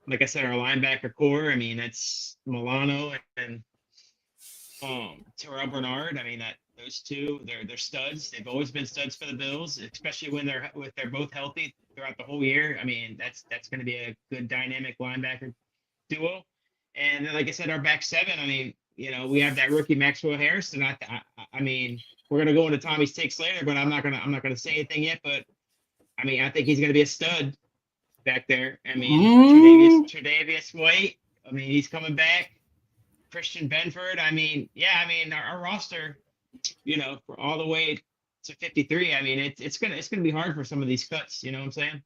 Like I said, our linebacker core, I mean, that's Milano and Terrell Bernard. I mean, those two, they're studs. They've always been studs for the Bills, especially when they're both healthy throughout the whole year. I mean, that's going to be a good dynamic linebacker duo. And then, like I said, our back 7, I mean, we have that rookie Maxwell Harrison. I mean, we're gonna go into Tommy's takes later, but I'm not gonna say anything yet. But I mean, I think he's gonna be a stud back there. I mean, Tre'Davious White. I mean, he's coming back. Christian Benford. I mean, yeah. I mean, our roster, for all the way to 53. I mean, it's gonna be hard for some of these cuts. You know what I'm saying?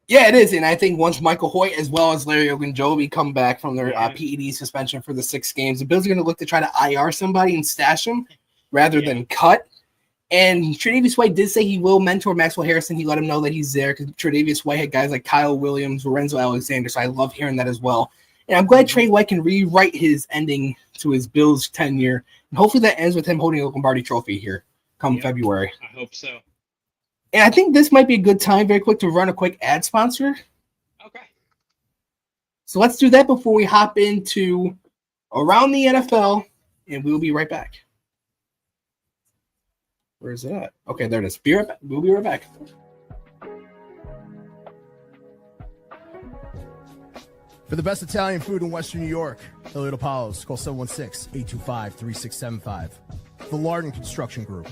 Yeah, it is, and I think once Michael Hoyt as well as Larry Ogunjobi come back from their PED suspension for the 6 games, the Bills are going to look to try to IR somebody and stash them rather than cut. And Tre'Davious White did say he will mentor Maxwell Harrison. He let him know that he's there because Tre'Davious White had guys like Kyle Williams, Lorenzo Alexander, so I love hearing that as well. And I'm glad Trey White can rewrite his ending to his Bills tenure, and hopefully that ends with him holding a Lombardi Trophy here come February. I hope so. And I think this might be a good time, very quick, to run a quick ad sponsor. Okay. So let's do that before we hop into Around the NFL, and we'll be right back. Where is it at? Okay, there it is. We'll be right back. For the best Italian food in Western New York, Elliot Apollo's, call 716-825-3675. The Lardon Construction Group.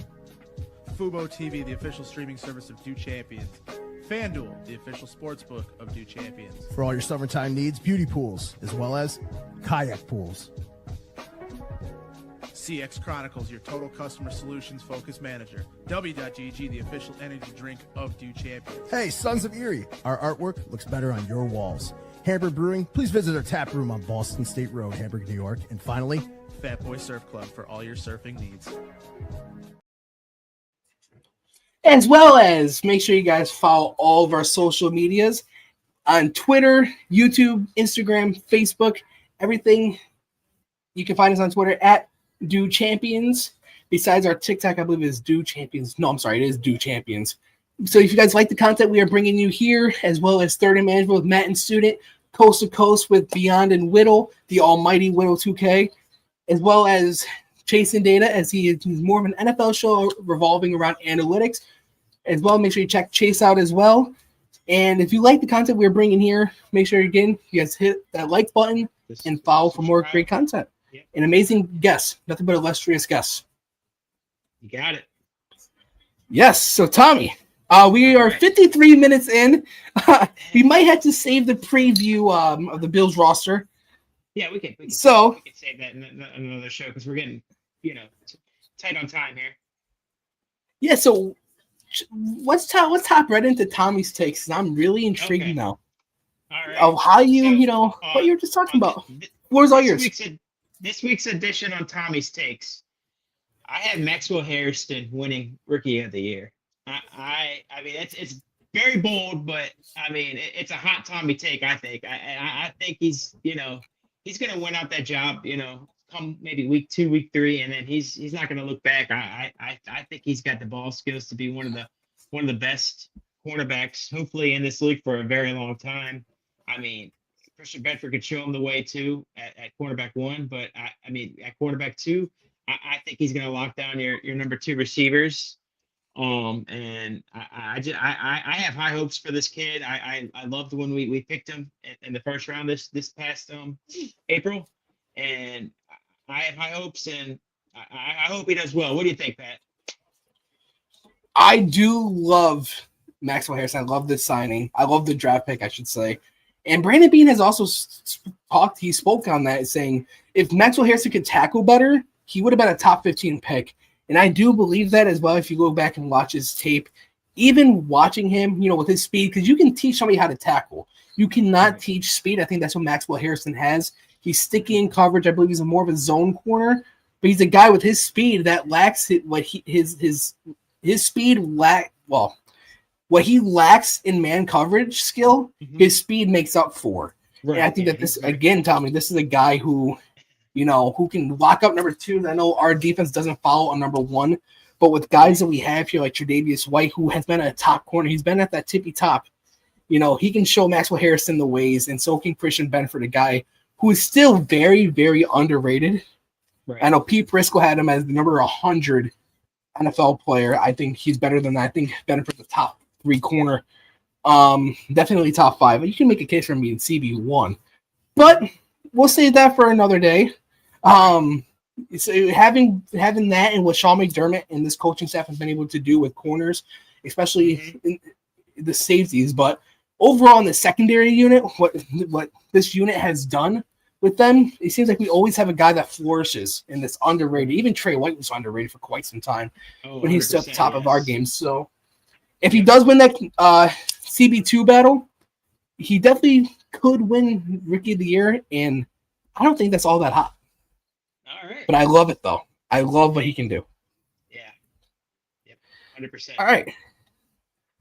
Fubo TV, the official streaming service of Do Champions. FanDuel, the official sportsbook of Do Champions. For all your summertime needs, beauty pools, as well as kayak pools. CX Chronicles, your total customer solutions focused manager. W.GG, the official energy drink of Do Champions. Hey, Sons of Erie, our artwork looks better on your walls. Hamburg Brewing, please visit our tap room on Boston State Road, Hamburg, New York. And finally, Fat Boy Surf Club for all your surfing needs. As well as make sure you guys follow all of our social medias on Twitter, YouTube, Instagram, Facebook, everything. You can find us on Twitter at Do Champions. Besides our TikTok, I believe is Do Champions. No, I'm sorry, it is Do Champions. So if you guys like the content we are bringing you here, as well as Third and Management with Matt and Student, Coast to Coast with Beyond and Whittle, the almighty Whittle 2K, as well as Chasing Data, as he's more of an NFL show revolving around analytics. As well, make sure you check Chase out as well. And if you like the content we're bringing here, make sure, again, you guys hit that like button and follow for more great content. Yep. And amazing guests, nothing but illustrious guests. You got it. Yes. So, Tommy, we are 53 minutes in. We might have to save the preview of the Bills roster. Yeah, we can So we can save that in another show because we're getting, tight on time here. Yeah. So let's hop right into Tommy's takes. I'm really intrigued now. All right. Of how what you were just talking about. Floor's all yours. This week's edition on Tommy's takes. I have Maxwell Harrison winning Rookie of the Year. I mean, it's very bold, but I mean, it's a hot Tommy take. I think. I think he's going to win out that job. Come maybe week 2, week 3, and then he's not going to look back. I think he's got the ball skills to be one of the best cornerbacks, hopefully in this league for a very long time. I mean, Christian Benford could show him the way too at cornerback 1, but I mean at cornerback 2, I think he's going to lock down your number 2 receivers. And I have high hopes for this kid. I loved when we picked him in the first round this past April, and I have high hopes, and I hope he does well. What do you think, Pat? I do love Maxwell Harrison. I love this signing. I love the draft pick, I should say. And Brandon Beane has also he spoke on that, saying if Maxwell Harrison could tackle better, he would have been a top 15 pick. And I do believe that as well. If you go back and watch his tape, even watching him, with his speed, because you can teach somebody how to tackle. You cannot teach speed. I think that's what Maxwell Harrison has. He's sticky in coverage. I believe he's more of a zone corner, but he's a guy with his speed that lacks his speed lack. Well, what he lacks in man coverage skill, his speed makes up for. Right. And I think that this again, Tommy, this is a guy who can lock up number 2. I know our defense doesn't follow on number 1, but with guys that we have here like Tre'Davious White, who has been a top corner, he's been at that tippy top. He can show Maxwell Harrison the ways, and so can Christian Benford, a guy who is still very, very underrated. Right. I know Pete Prisco had him as the number 100 NFL player. I think he's better than that. I think Benford's the top 3 corner. Definitely top 5. You can make a case for him being CB1. But we'll save that for another day. So having that and what Sean McDermott and this coaching staff have been able to do with corners, especially in the safeties, but overall in the secondary unit, what this unit has done with them, it seems like we always have a guy that flourishes and that's underrated. Even Trey White was underrated for quite some time when he's still at the top of our game. So if he does win that CB2 battle, he definitely could win Rookie of the Year, and I don't think that's all that hot. All right. But I love it, though. I love what he can do. Yeah. Yep. 100%. All right.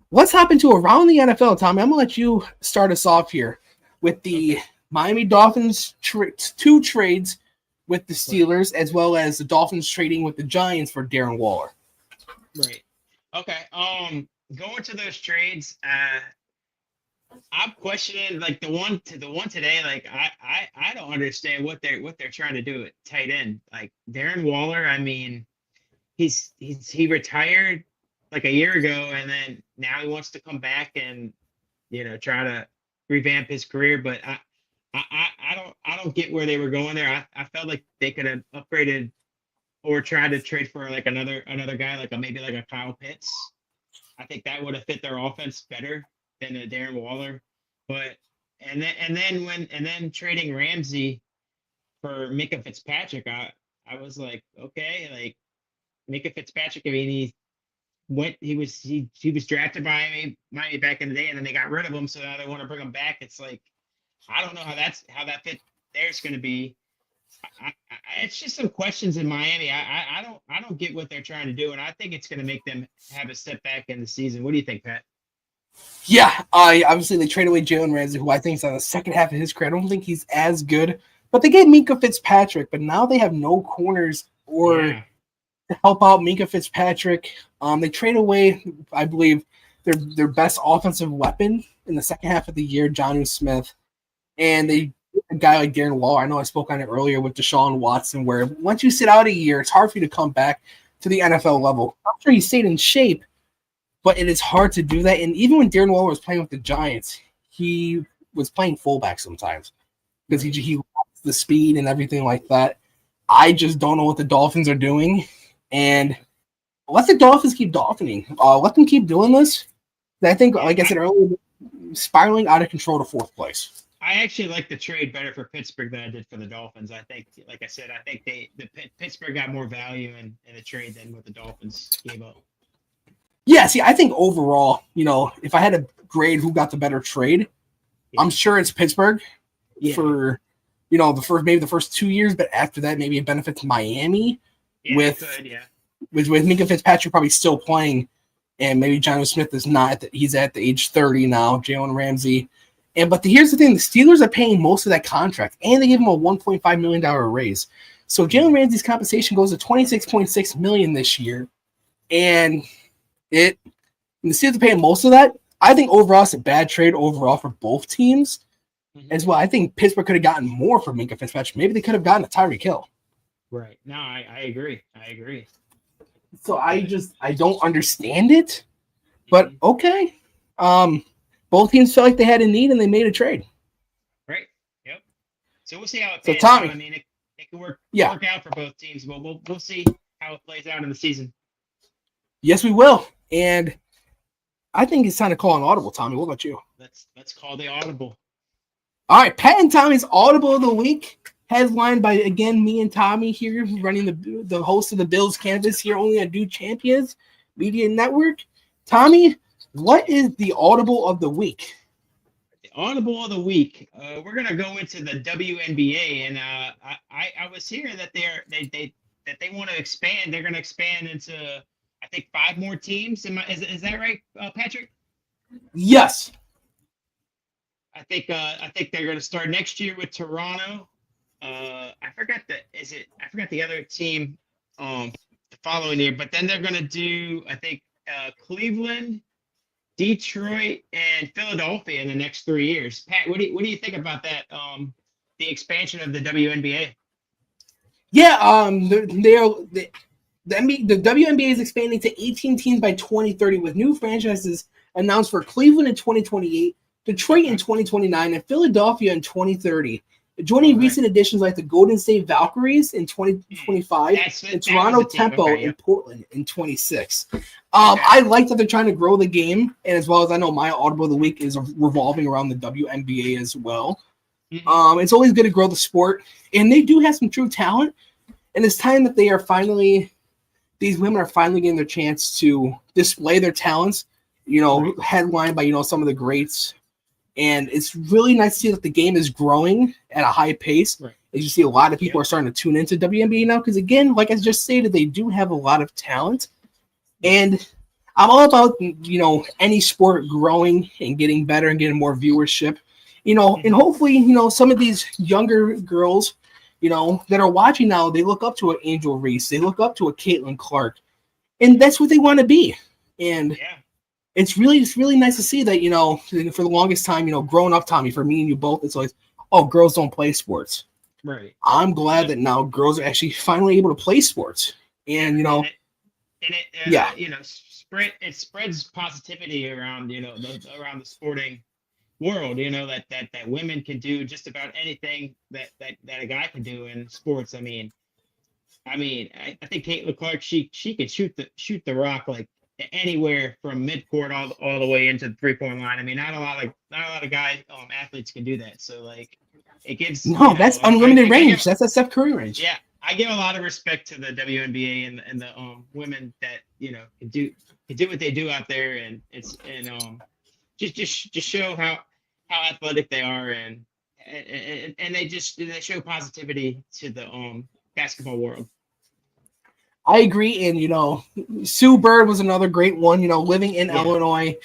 What's happened to around the NFL, Tommy? I'm going to let you start us off here with the Miami Dolphins two trades with the Steelers, as well as the Dolphins trading with the Giants for Darren Waller. Right. Okay. Going to those trades, I'm questioning like the one today. Like I don't understand what they're trying to do at tight end. Like Darren Waller, I mean, he retired like a year ago, and then now he wants to come back and try to revamp his career. But I don't get where they were going there. I felt like they could have upgraded or tried to trade for like another guy, like maybe like a Kyle Pitts. I think that would have fit their offense better than a Darren Waller. But and then trading Ramsey for Micah Fitzpatrick, I was like, okay, like Micah Fitzpatrick, I mean, he was drafted by Miami back in the day, and then they got rid of him, so now they want to bring him back. It's like, I don't know how that fit there's going to be. It's just some questions in Miami. I don't get what they're trying to do, and I think it's going to make them have a step back in the season. What do you think, Pat? Yeah, obviously they traded away Jalen Ramsey, who I think is on the second half of his career. I don't think he's as good, but they gave Minkah Fitzpatrick, but now they have no corners to help out Minkah Fitzpatrick. They trade away, I believe, their best offensive weapon in the second half of the year, Jonnu Smith, and they a guy like Darren Waller. I know I spoke on it earlier with Deshaun Watson, where once you sit out a year, it's hard for you to come back to the NFL level. I'm sure he stayed in shape, but it is hard to do that. And even when Darren Waller was playing with the Giants, he was playing fullback sometimes because he lost the speed and everything like that. I just don't know what the Dolphins are doing. And let the Dolphins keep dolphining. Let them keep doing this. I think, like I said earlier, spiraling out of control to fourth place. I actually like the trade better for Pittsburgh than I did for the Dolphins. I think, like I said, I think Pittsburgh got more value in the trade than what the Dolphins gave up. Yeah, see, I think overall, if I had to grade who got the better trade, I'm sure it's Pittsburgh for, the first 2 years, but after that, maybe it benefits Miami with Minkah Fitzpatrick probably still playing, and maybe Jonnu Smith is not. He's at the age 30 now, Jalen Ramsey. But here's the thing, the Steelers are paying most of that contract, and they give him a $1.5 million raise. So Jalen Ramsey's compensation goes to $26.6 million this year, and the Steelers are paying most of that. I think overall it's a bad trade overall for both teams as well. I think Pittsburgh could have gotten more for Minkah Fitzpatrick. Maybe they could have gotten a Tyreek Hill. Right. No, I agree. So I don't understand it, but okay. Both teams felt like they had a need and they made a trade. Right. Yep. So we'll see how it So plays Tommy, out. I mean, it could work out for both teams, but we'll see how it plays out in the season. Yes, we will. And I think it's time to call an audible, Tommy. What about you? Let's call the audible. All right, Pat and Tommy's audible of the week, headlined by, again, me and Tommy here running the host of the Bills Canvas here only on Dude Champions Media Network. Tommy, what is the audible of the week? The audible of the week. We're gonna go into the WNBA, and I was hearing that they want to expand. They're gonna expand into, I think, 5 more teams. Is that right, Patrick? Yes. I think they're gonna start next year with Toronto. I forgot the other team the following year, but then they're gonna do, I think, Cleveland, Detroit, and Philadelphia in the next 3 years. Pat, what do you think about that? The expansion of the WNBA. Yeah, the WNBA is expanding to 18 teams by 2030, with new franchises announced for Cleveland in 2028, Detroit in 2029, and Philadelphia in 2030. Joining recent additions like the Golden State Valkyries in 2025 and Toronto Tempo in Portland in 26. I like that they're trying to grow the game, and as well as I know my audible of the week is revolving around the WNBA as well. It's always good to grow the sport, and they do have some true talent, and it's time that these women are finally getting their chance to display their talents, headlined by, some of the greats. And it's really nice to see that the game is growing at a high pace. Right. As you see, a lot of people are starting to tune into WNBA now because, again, like I just stated, they do have a lot of talent. And I'm all about, any sport growing and getting better and getting more viewership. And hopefully, some of these younger girls, that are watching now, they look up to an Angel Reese. They look up to a Caitlin Clark. And that's what they want to be. And it's really nice to see that, for the longest time, growing up, Tommy, for me and you both, it's always, girls don't play sports. Right. I'm glad that now girls are actually finally able to play sports. And, it spreads positivity around, around the sporting world, that women can do just about anything that a guy can do in sports. I think Caitlin Clark, she can shoot the rock like anywhere from midcourt all the way into the 3-point line. Not a lot of guys, athletes can do that. So like, it gives that's unlimited range. That's a Steph Curry range. Yeah, I give a lot of respect to the WNBA and the women that can do what they do out there, and just show how athletic they are, and they show positivity to the basketball world. I agree, and Sue Bird was another great one. Living in Illinois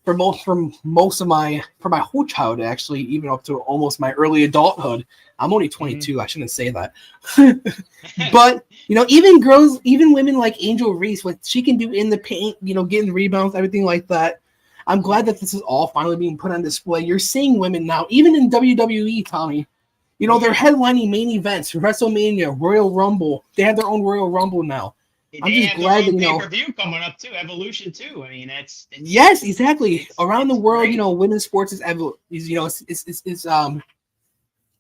for my whole childhood, actually, even up to almost my early adulthood. I'm only 22. I shouldn't say that, but even women like Angel Reese, what she can do in the paint, getting rebounds, everything like that. I'm glad that this is all finally being put on display. You're seeing women now, even in WWE, Tommy. They're headlining main events, WrestleMania, Royal Rumble. They have their own Royal Rumble now. I'm just glad that pay-per-view coming up too, Evolution too. It's yes, exactly. Around the world, great. Women's sports is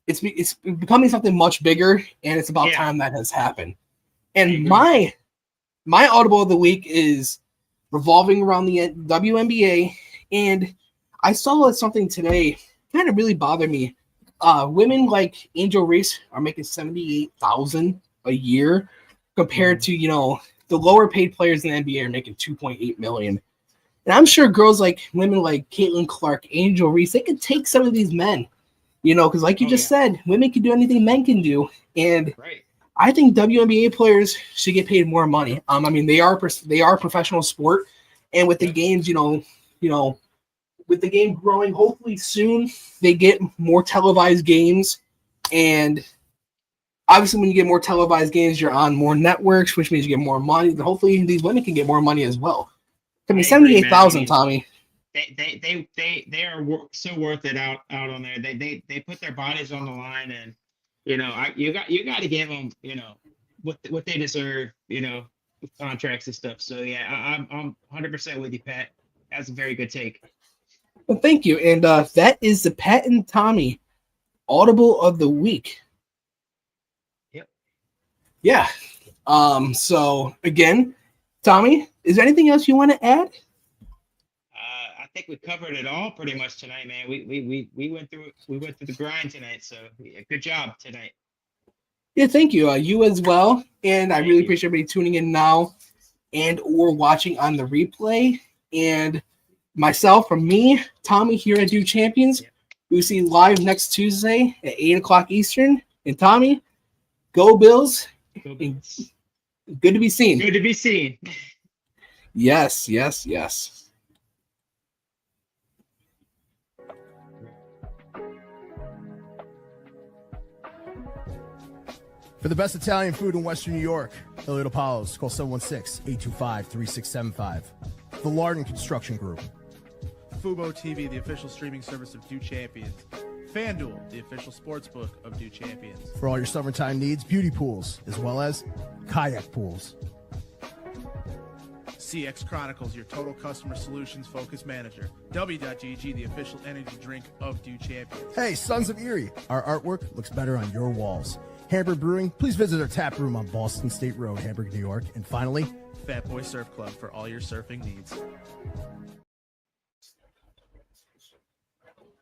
it's becoming something much bigger, and it's about time that has happened. And my audible of the week is revolving around the WNBA, and I saw something today kind of really bothered me. Women like Angel Reese are making $78,000 a year compared to the lower paid players in the NBA are making $2.8 million. And I'm sure women like Caitlin Clark, Angel Reese, they could take some of these men, because like you just said, women can do anything men can do, and I think WNBA players should get paid more money. They are professional sport, and with the games, with the game growing, hopefully soon they get more televised games. And obviously when you get more televised games, you're on more networks, which means you get more money. And hopefully these women can get more money as well. 78,000, Tommy. They are so worth it out on there. They put their bodies on the line, and you got to give them what they deserve, with contracts and stuff. So yeah, I'm 100% with you, Pat. That's a very good take. Well, thank you. And that is the Pat and Tommy Audible of the Week. Yep. Yeah. So again, Tommy, is there anything else you want to add? I think we covered it all pretty much tonight, man. We went through the grind tonight, so good job tonight. Yeah, thank you. You as well. And I really appreciate everybody tuning in now and or watching on the replay. And myself, from me, Tommy, here at Do Champions, we'll see you live next Tuesday at 8 o'clock Eastern. And Tommy, go Bills. Go Bills. Good to be seen. Good to be seen. Yes, yes, yes. For the best Italian food in Western New York, Elliot Apollos, call 716-825-3675. The Lardon Construction Group. Fubo TV, the official streaming service of Do Champions. FanDuel, the official sports book of Do Champions. For all your summertime needs, beauty pools, as well as kayak pools. CX Chronicles, your total customer solutions focused manager. W.GG, the official energy drink of Dew Champions. Hey, Sons of Erie, our artwork looks better on your walls. Hamburg Brewing, please visit our tap room on Boston State Road, Hamburg, New York. And finally, Fat Boy Surf Club for all your surfing needs.